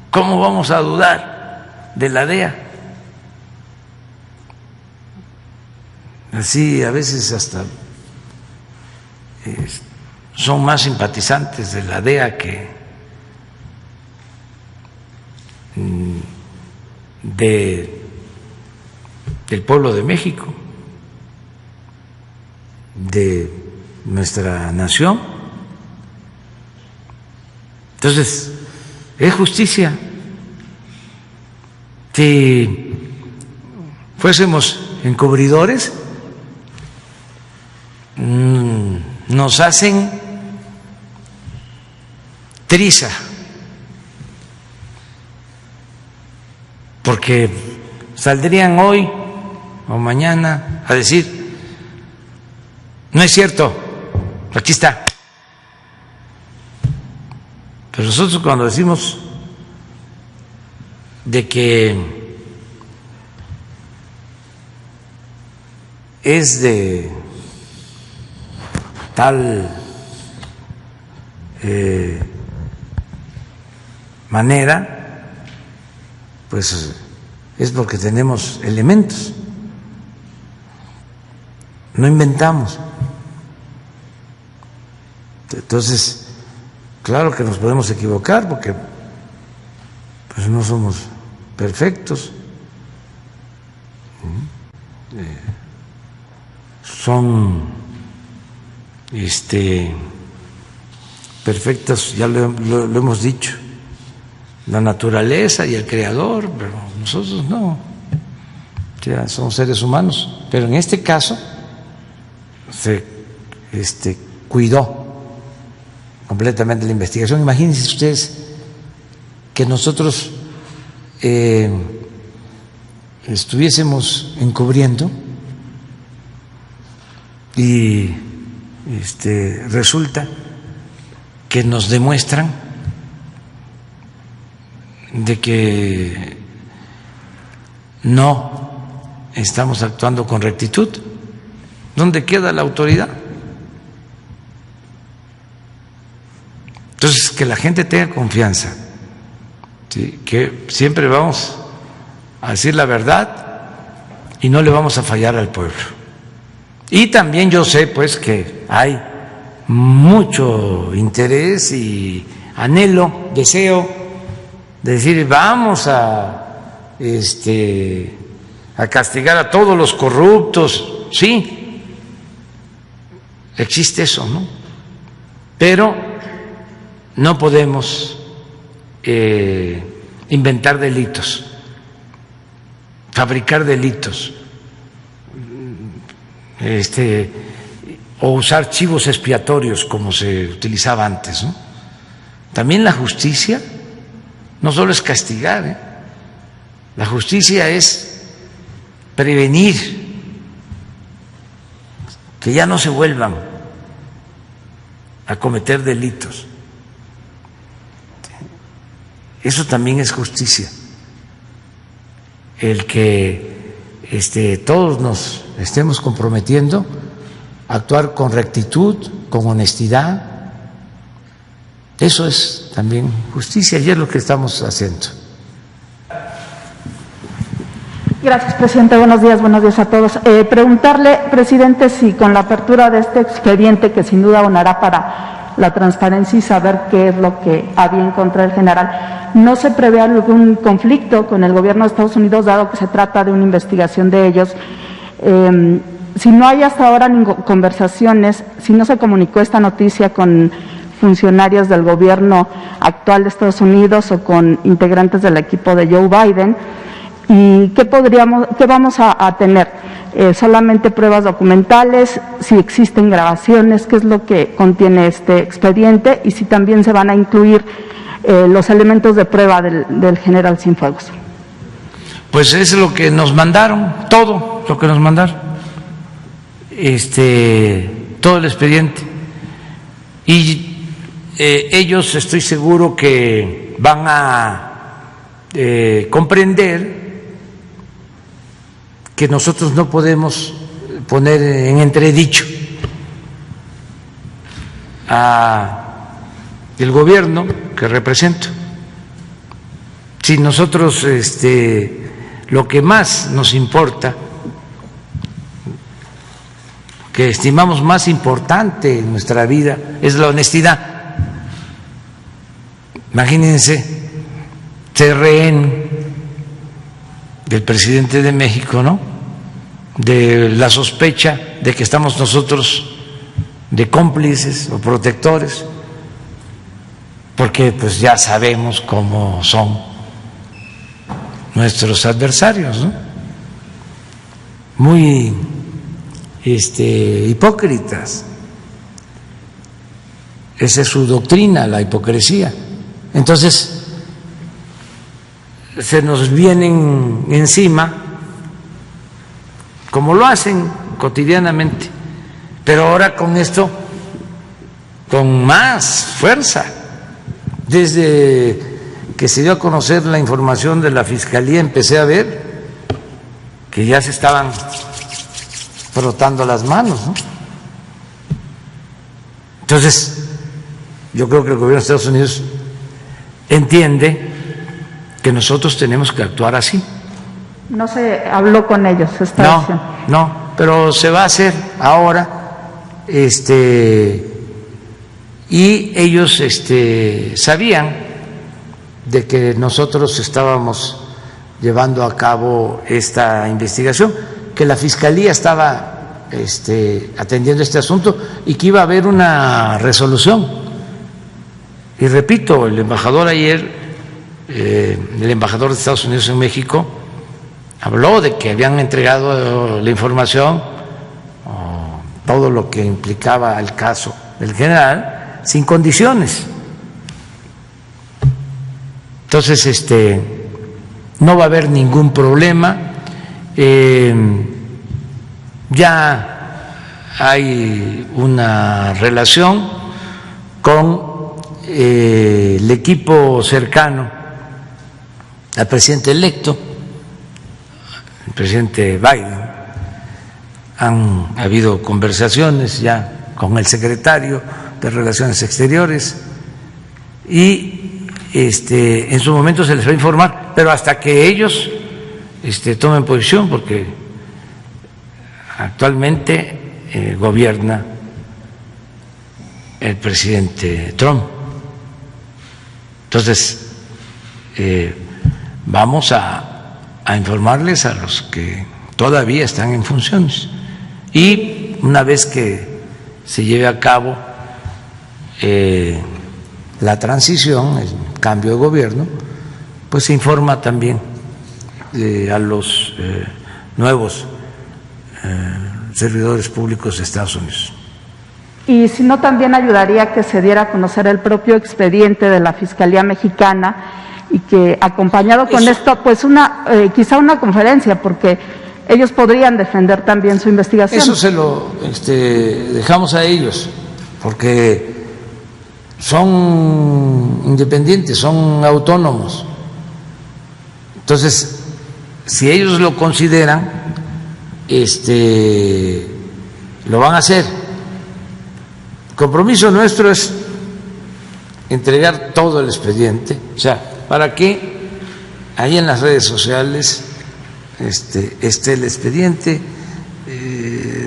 ¿Cómo vamos a dudar de la DEA? Así a veces hasta son más simpatizantes de la DEA que del pueblo de México, de nuestra nación. Entonces, es justicia. Si fuésemos encubridores, nos hacen triza, porque saldrían hoy o mañana a decir, no es cierto, aquí está. Pero nosotros cuando decimos de que es de tal manera, pues es porque tenemos elementos, no inventamos. Entonces, claro que nos podemos equivocar porque pues no somos perfectos. Son perfectos, ya lo hemos dicho, la naturaleza y el creador, pero nosotros no, ya somos seres humanos. Pero en este caso se cuidó completamente la investigación. Imagínense ustedes que nosotros estuviésemos encubriendo y resulta que nos demuestran de que no estamos actuando con rectitud. ¿Dónde queda la autoridad? Entonces, que la gente tenga confianza, ¿sí?, que siempre vamos a decir la verdad y no le vamos a fallar al pueblo. Y también yo sé pues que hay mucho interés y anhelo, deseo de decir vamos a castigar a todos los corruptos. Sí, existe eso, ¿no? Pero no podemos inventar delitos, fabricar delitos, o usar chivos expiatorios como se utilizaba antes, ¿no? También la justicia no solo es castigar, la justicia es prevenir que ya no se vuelvan a cometer delitos. Eso también es justicia, el que todos nos estemos comprometiendo a actuar con rectitud, con honestidad. Eso es también justicia y es lo que estamos haciendo. Gracias, presidente. Buenos días a todos. Preguntarle, presidente, si con la apertura de este expediente, que sin duda abonará para la transparencia y saber qué es lo que había en contra del general, ¿no se prevé algún conflicto con el gobierno de Estados Unidos, dado que se trata de una investigación de ellos? Si no hay hasta ahora conversaciones, si no se comunicó esta noticia con funcionarios del gobierno actual de Estados Unidos o con integrantes del equipo de Joe Biden, ¿y qué vamos a tener? ¿Solamente pruebas documentales? ¿Si existen grabaciones? ¿Qué es lo que contiene este expediente? Y si también se van a incluir los elementos de prueba del general Cienfuegos. Pues es lo que nos mandaron, todo lo que nos mandaron, todo el expediente. Y ellos, estoy seguro que van a comprender que nosotros no podemos poner en entredicho el gobierno que represento. Si nosotros lo que más nos importa, que estimamos más importante en nuestra vida, es la honestidad. Imagínense ser rehén del presidente de México, ¿no?, de la sospecha de que estamos nosotros de cómplices o protectores, porque pues ya sabemos cómo son nuestros adversarios, ¿no?, muy hipócritas. Esa es su doctrina, la hipocresía. Entonces se nos vienen encima, como lo hacen cotidianamente, pero ahora con esto con más fuerza. Desde que se dio a conocer la información de la Fiscalía, empecé a ver que ya se estaban frotando las manos, ¿no? Entonces, yo creo que el gobierno de Estados Unidos entiende que nosotros tenemos que actuar así. No se habló con ellos esta acción. No, pero se va a hacer ahora, y ellos sabían de que nosotros estábamos llevando a cabo esta investigación, que la Fiscalía estaba atendiendo este asunto y que iba a haber una resolución. Y repito, el embajador ayer, el embajador de Estados Unidos en México, habló de que habían entregado la información, todo lo que implicaba el caso del general, sin condiciones. Entonces, no va a haber ningún problema. Ya hay una relación con el equipo cercano al presidente electo, el presidente Biden. Han habido conversaciones ya con el secretario de Relaciones Exteriores y en su momento se les va a informar, pero hasta que ellos tomen posición, porque actualmente gobierna el presidente Trump. Entonces, vamos a informarles a los que todavía están en funciones. Y una vez que se lleve a cabo la transición, el cambio de gobierno, pues se informa también a los nuevos servidores públicos de Estados Unidos. Y si no, también ayudaría que se diera a conocer el propio expediente de la Fiscalía Mexicana y que acompañado con esto, pues quizá una conferencia, porque ellos podrían defender también su investigación. Eso se lo dejamos a ellos, porque son independientes, son autónomos. Entonces, si ellos lo consideran, lo van a hacer. El compromiso nuestro es entregar todo el expediente, o sea, para que ahí en las redes sociales esté el expediente,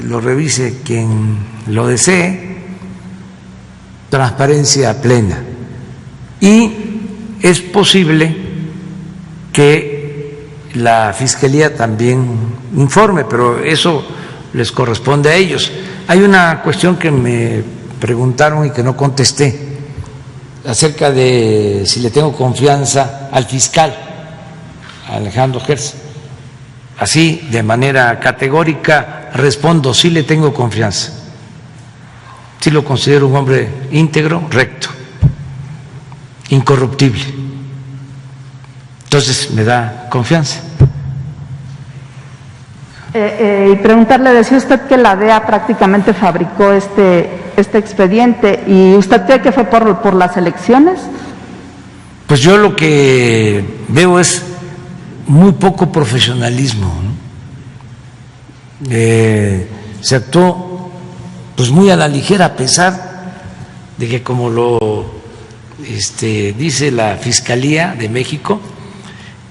lo revise quien lo desee, transparencia plena. Y es posible que la Fiscalía también informe, pero eso les corresponde a ellos. Hay una cuestión que me preguntaron y que no contesté, acerca de si le tengo confianza al fiscal Alejandro Gertz. Así, de manera categórica, respondo: sí le tengo confianza. Sí lo considero un hombre íntegro, recto, incorruptible. Entonces me da confianza. Y preguntarle, decía usted que la DEA prácticamente fabricó este expediente, ¿y usted cree que fue por las elecciones? Pues yo lo que veo es muy poco profesionalismo, ¿no? Se actuó pues muy a la ligera, a pesar de que, como lo dice la Fiscalía de México,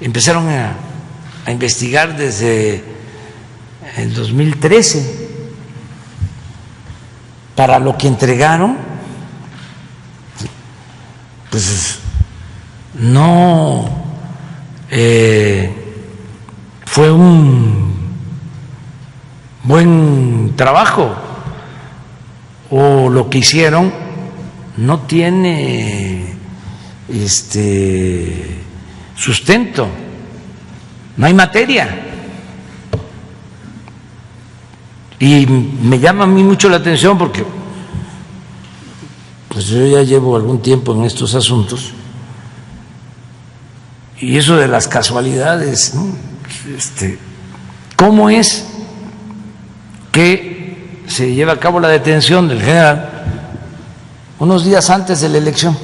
empezaron a investigar desde el 2013 para lo que entregaron, pues no fue un buen trabajo, o lo que hicieron no tiene sustento, no hay materia. Y me llama a mí mucho la atención porque pues yo ya llevo algún tiempo en estos asuntos, y eso de las casualidades, ¿no? ¿Cómo es que se lleva a cabo la detención del general unos días antes de la elección?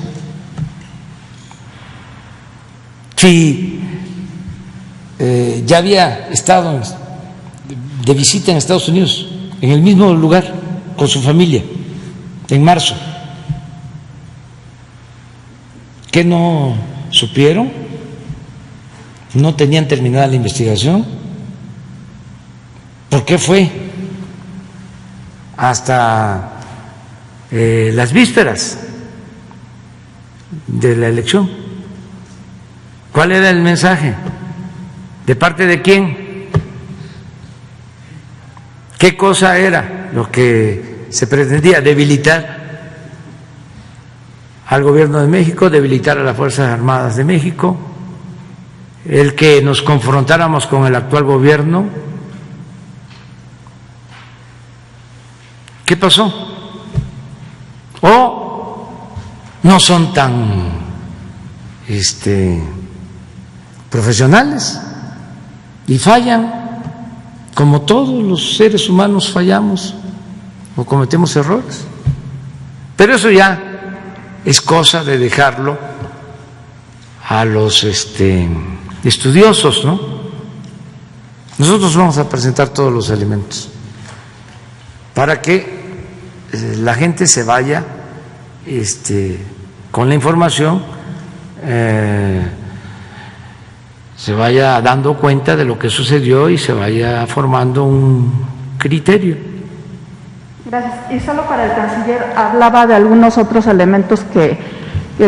Si ya había estado de visita en Estados Unidos, en el mismo lugar, con su familia, en marzo. ¿Qué no supieron? ¿No tenían terminada la investigación? ¿Por qué fue hasta las vísperas de la elección? ¿Cuál era el mensaje? ¿De parte de quién? ¿Qué cosa era lo que se pretendía? Debilitar al gobierno de México, debilitar a las Fuerzas Armadas de México, el que nos confrontáramos con el actual gobierno. ¿Qué pasó? ¿O no son tan profesionales y fallan, como todos los seres humanos fallamos o cometemos errores. Pero eso ya es cosa de dejarlo a los estudiosos, ¿no? Nosotros vamos a presentar todos los elementos para que la gente se vaya con la información, se vaya dando cuenta de lo que sucedió y se vaya formando un criterio. Gracias. Y solo para el canciller, hablaba de algunos otros elementos que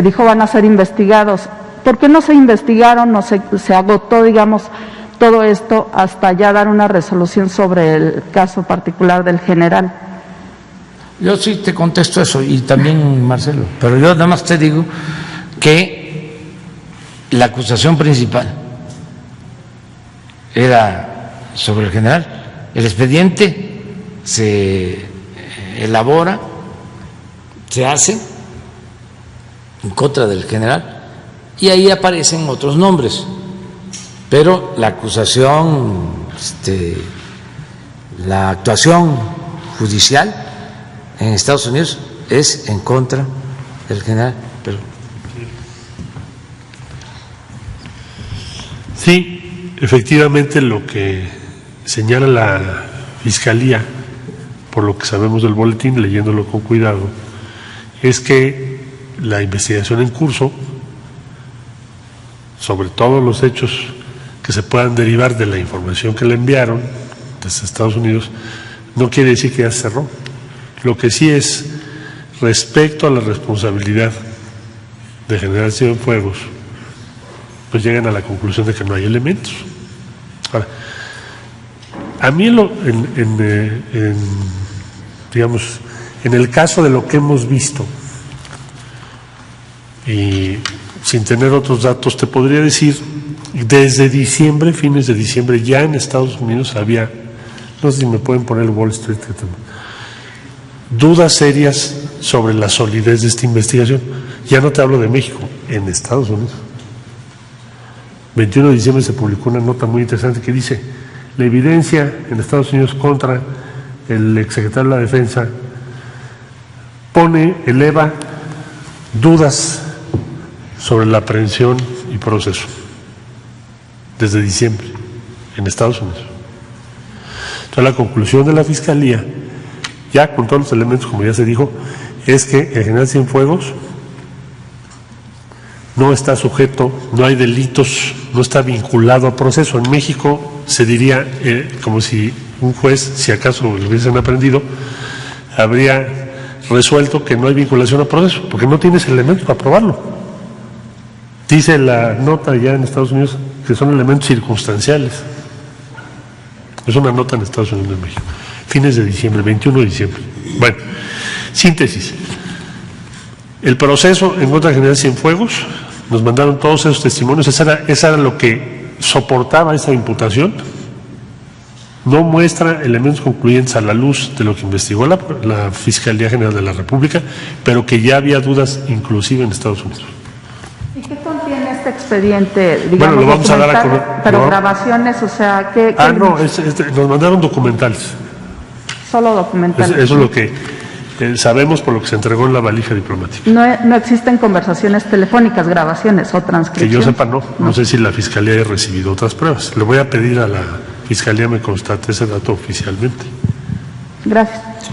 dijo van a ser investigados. ¿Por qué no se investigaron o se agotó, digamos, todo esto hasta ya dar una resolución sobre el caso particular del general? Yo sí te contesto eso, y también Marcelo, pero yo nada más te digo que la acusación principal era sobre el general. El expediente se elabora, se hace en contra del general y ahí aparecen otros nombres, pero la acusación, la actuación judicial en Estados Unidos es en contra del general. Pero sí, efectivamente lo que señala la Fiscalía, por lo que sabemos del boletín, leyéndolo con cuidado, es que la investigación en curso sobre todos los hechos que se puedan derivar de la información que le enviaron desde Estados Unidos no quiere decir que ya se cerró. Lo que sí es, respecto a la responsabilidad de General Cienfuegos, pues llegan a la conclusión de que no hay elementos. Ahora, a mí digamos, en el caso de lo que hemos visto, y sin tener otros datos, te podría decir, desde diciembre, fines de diciembre, ya en Estados Unidos había, no sé si me pueden poner el Wall Street, dudas serias sobre la solidez de esta investigación. Ya no te hablo de México, en Estados Unidos. 21 de diciembre se publicó una nota muy interesante que dice: la evidencia en Estados Unidos contra el exsecretario de la Defensa eleva dudas sobre la aprehensión y proceso desde diciembre en Estados Unidos. Entonces, la conclusión de la Fiscalía, ya con todos los elementos, como ya se dijo, es que el general Cienfuegos no está sujeto, no hay delitos, no está vinculado a proceso. En México se diría como si un juez, si acaso lo hubiesen aprendido, habría resuelto que no hay vinculación a proceso, porque no tienes elementos para probarlo. Dice la nota ya en Estados Unidos que son elementos circunstanciales. Es una nota en Estados Unidos de México. Fines de diciembre, 21 de diciembre. Bueno, síntesis. El proceso en contra del general Cienfuegos, nos mandaron todos esos testimonios, esa era lo que soportaba esa imputación. No muestra elementos concluyentes a la luz de lo que investigó la Fiscalía General de la República, pero que ya había dudas inclusive en Estados Unidos. ¿Y qué contiene este expediente? Digamos, bueno, lo vamos a dar a conocer. Pero no. Grabaciones, o sea, ¿qué? No, nos mandaron documentales. Solo documentales. Eso es lo que sabemos por lo que se entregó en la valija diplomática. No existen conversaciones telefónicas, grabaciones o transcripciones. Que yo sepa, no. No sé si la Fiscalía haya recibido otras pruebas. Le voy a pedir a la Fiscalía me constate ese dato oficialmente. Gracias. Sí.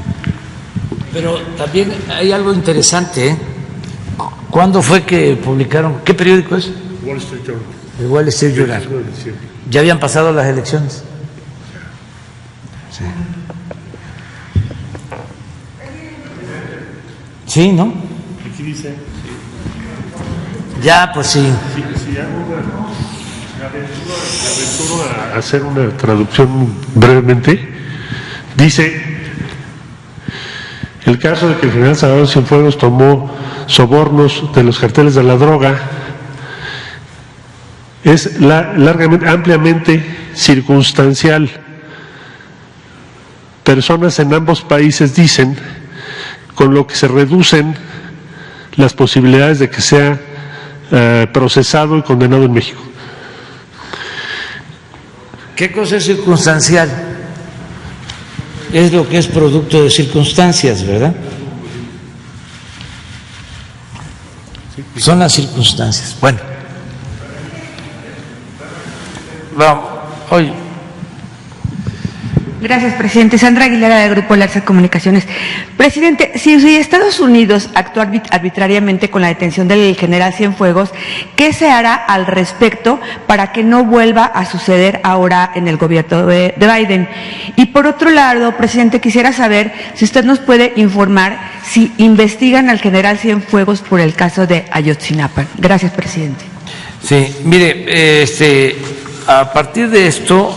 Pero también hay algo interesante, ¿eh? ¿Cuándo fue que publicaron? ¿Qué periódico es? Wall Street Journal. El Wall Street Journal. ¿Ya habían pasado las elecciones? Sí. Sí, ¿no? Aquí dice. Ya, pues sí. Sí, aventuro a hacer una traducción brevemente. Dice: el caso de que el general Salvador Cienfuegos tomó sobornos de los carteles de la droga es ampliamente circunstancial. Personas en ambos países dicen, con lo que se reducen las posibilidades de que sea procesado y condenado en México. ¿Qué cosa es circunstancial? Es lo que es producto de circunstancias, ¿verdad? Son las circunstancias. Bueno, vamos, hoy. Gracias, presidente. Sandra Aguilera, del Grupo Larsa Comunicaciones. Presidente, si Estados Unidos actúa arbitrariamente con la detención del general Cienfuegos, ¿qué se hará al respecto para que no vuelva a suceder ahora en el gobierno de Biden? Y por otro lado, presidente, quisiera saber si usted nos puede informar si investigan al general Cienfuegos por el caso de Ayotzinapa. Gracias, presidente. Sí, mire, a partir de esto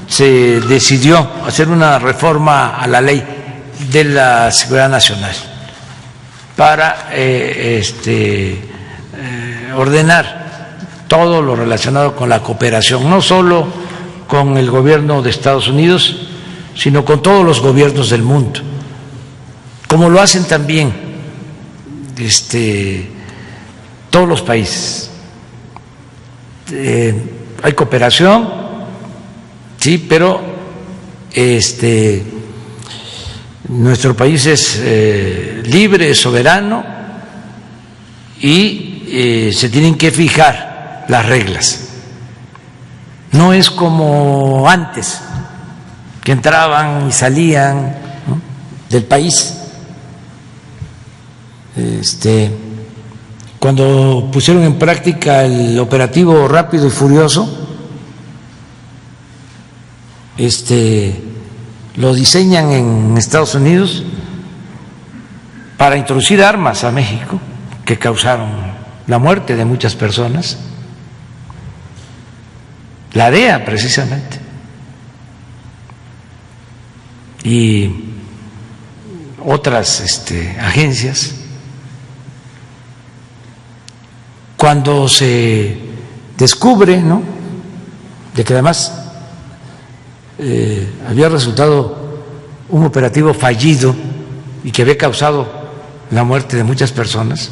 se decidió hacer una reforma a la ley de la seguridad nacional para ordenar todo lo relacionado con la cooperación, no solo con el gobierno de Estados Unidos, sino con todos los gobiernos del mundo, como lo hacen también todos los países. Hay cooperación, sí, pero nuestro país es libre, soberano y se tienen que fijar las reglas. No es como antes, que entraban y salían, ¿no?, del país. Cuando pusieron en práctica el operativo Rápido y Furioso, lo diseñan en Estados Unidos para introducir armas a México que causaron la muerte de muchas personas. La DEA, precisamente, y otras agencias. Cuando se descubre, ¿no?, de que además había resultado un operativo fallido y que había causado la muerte de muchas personas,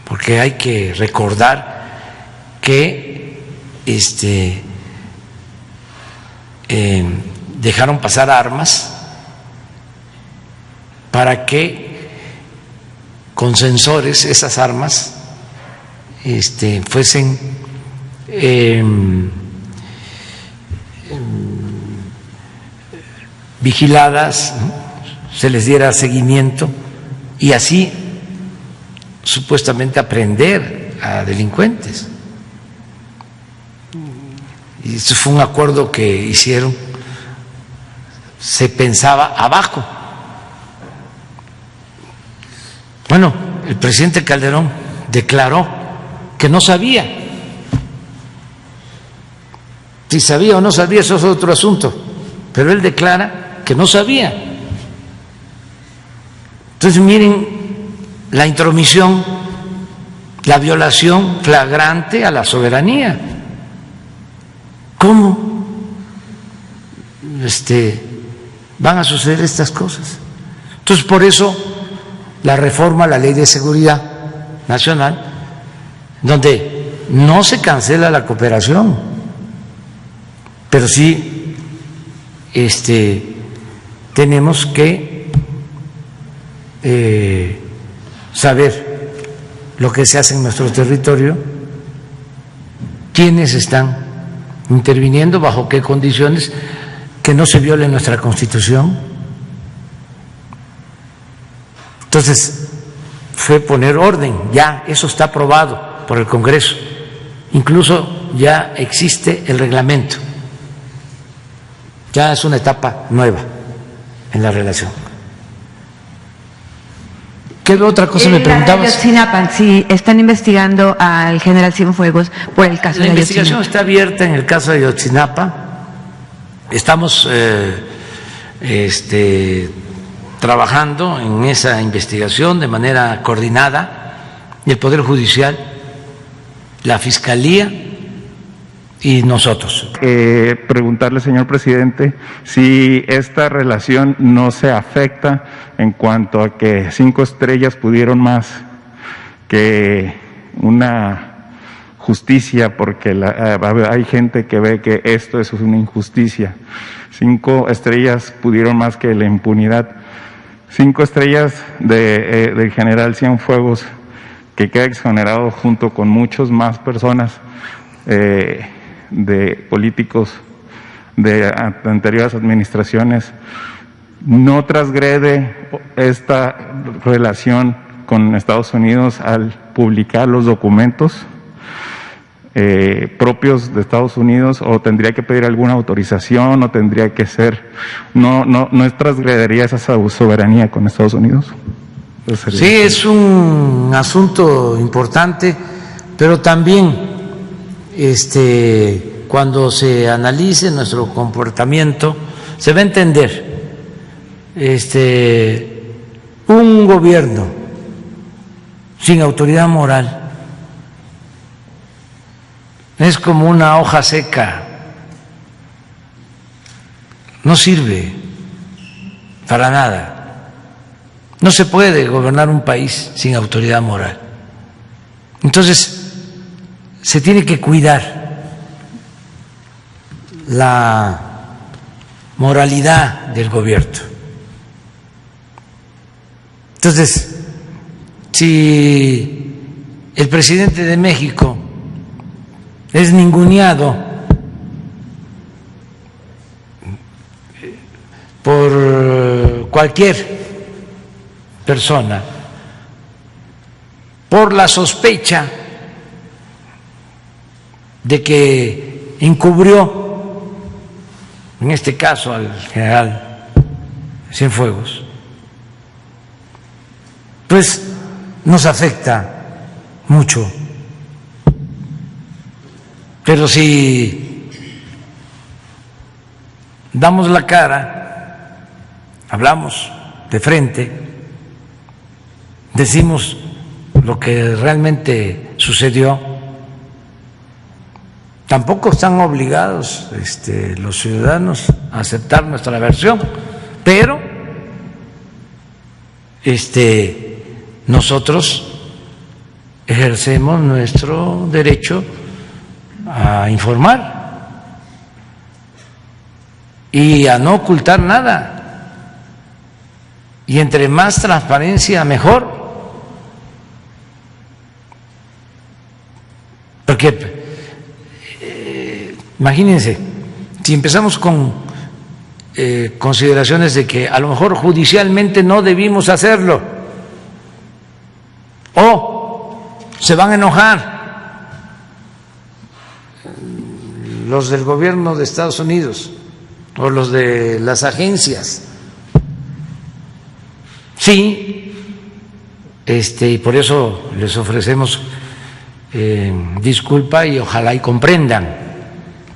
porque hay que recordar que dejaron pasar armas para que con sensores esas armas fuesen vigiladas, ¿no?, se les diera seguimiento y así supuestamente aprender a delincuentes. Y eso fue un acuerdo que hicieron, se pensaba abajo. Bueno, el presidente Calderón declaró que no sabía. Si sabía o no sabía, eso es otro asunto, pero él declara que no sabía. Entonces miren la intromisión, la violación flagrante a la soberanía. ¿Cómo van a suceder estas cosas? Entonces, por eso la reforma a la Ley de Seguridad Nacional, donde no se cancela la cooperación, pero sí tenemos que saber lo que se hace en nuestro territorio, quiénes están interviniendo, bajo qué condiciones, que no se viole nuestra Constitución. Entonces, fue poner orden, ya eso está aprobado por el Congreso, incluso ya existe el reglamento, ya es una etapa nueva en la relación. ¿Qué otra cosa me preguntabas? Ayotzinapa, si están investigando al general Cienfuegos por el caso de Ayotzinapa. La investigación está abierta en el caso de Ayotzinapa. Estamos trabajando en esa investigación de manera coordinada, el Poder Judicial, la Fiscalía y nosotros. Preguntarle, señor presidente, si esta relación no se afecta en cuanto a que 5 estrellas pudieron más que una justicia, porque hay gente que ve que esto es una injusticia. 5 estrellas pudieron más que la impunidad. 5 estrellas del general Cienfuegos, que queda exonerado junto con muchas más personas de políticos de anteriores administraciones, no transgrede esta relación con Estados Unidos al publicar los documentos propios de Estados Unidos, o tendría que pedir alguna autorización, o tendría que ser, no transgredería esa soberanía con Estados Unidos. Sí, es un asunto importante, pero también cuando se analice nuestro comportamiento se va a entender un gobierno sin autoridad moral es como una hoja seca, no sirve para nada. No se puede gobernar un país sin autoridad moral. Entonces, se tiene que cuidar la moralidad del gobierno. Entonces, si el presidente de México es ninguneado por cualquier persona, por la sospecha de que encubrió, en este caso al general Cienfuegos, pues nos afecta mucho. Pero si damos la cara, hablamos de frente, decimos lo que realmente sucedió, tampoco están obligados los ciudadanos a aceptar nuestra versión, pero nosotros ejercemos nuestro derecho a informar y a no ocultar nada, y entre más transparencia mejor, porque imagínense, si empezamos con consideraciones de que a lo mejor judicialmente no debimos hacerlo, o se van a enojar los del gobierno de Estados Unidos o los de las agencias. Sí, y por eso les ofrecemos disculpa y ojalá y comprendan.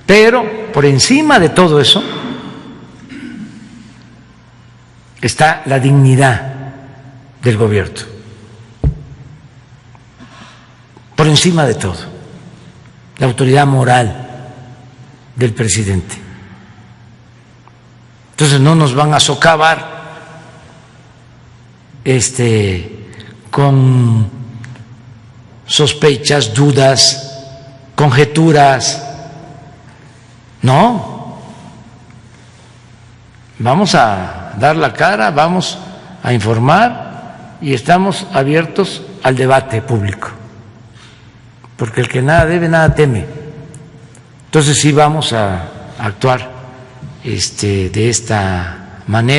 Pero por encima de todo eso está la dignidad del gobierno. Por encima de todo, la autoridad moral del presidente. Entonces no nos van a socavar con sospechas, dudas, conjeturas. No, vamos a dar la cara, vamos a informar y estamos abiertos al debate público, porque el que nada debe, nada teme. Entonces sí vamos a actuar de esta manera.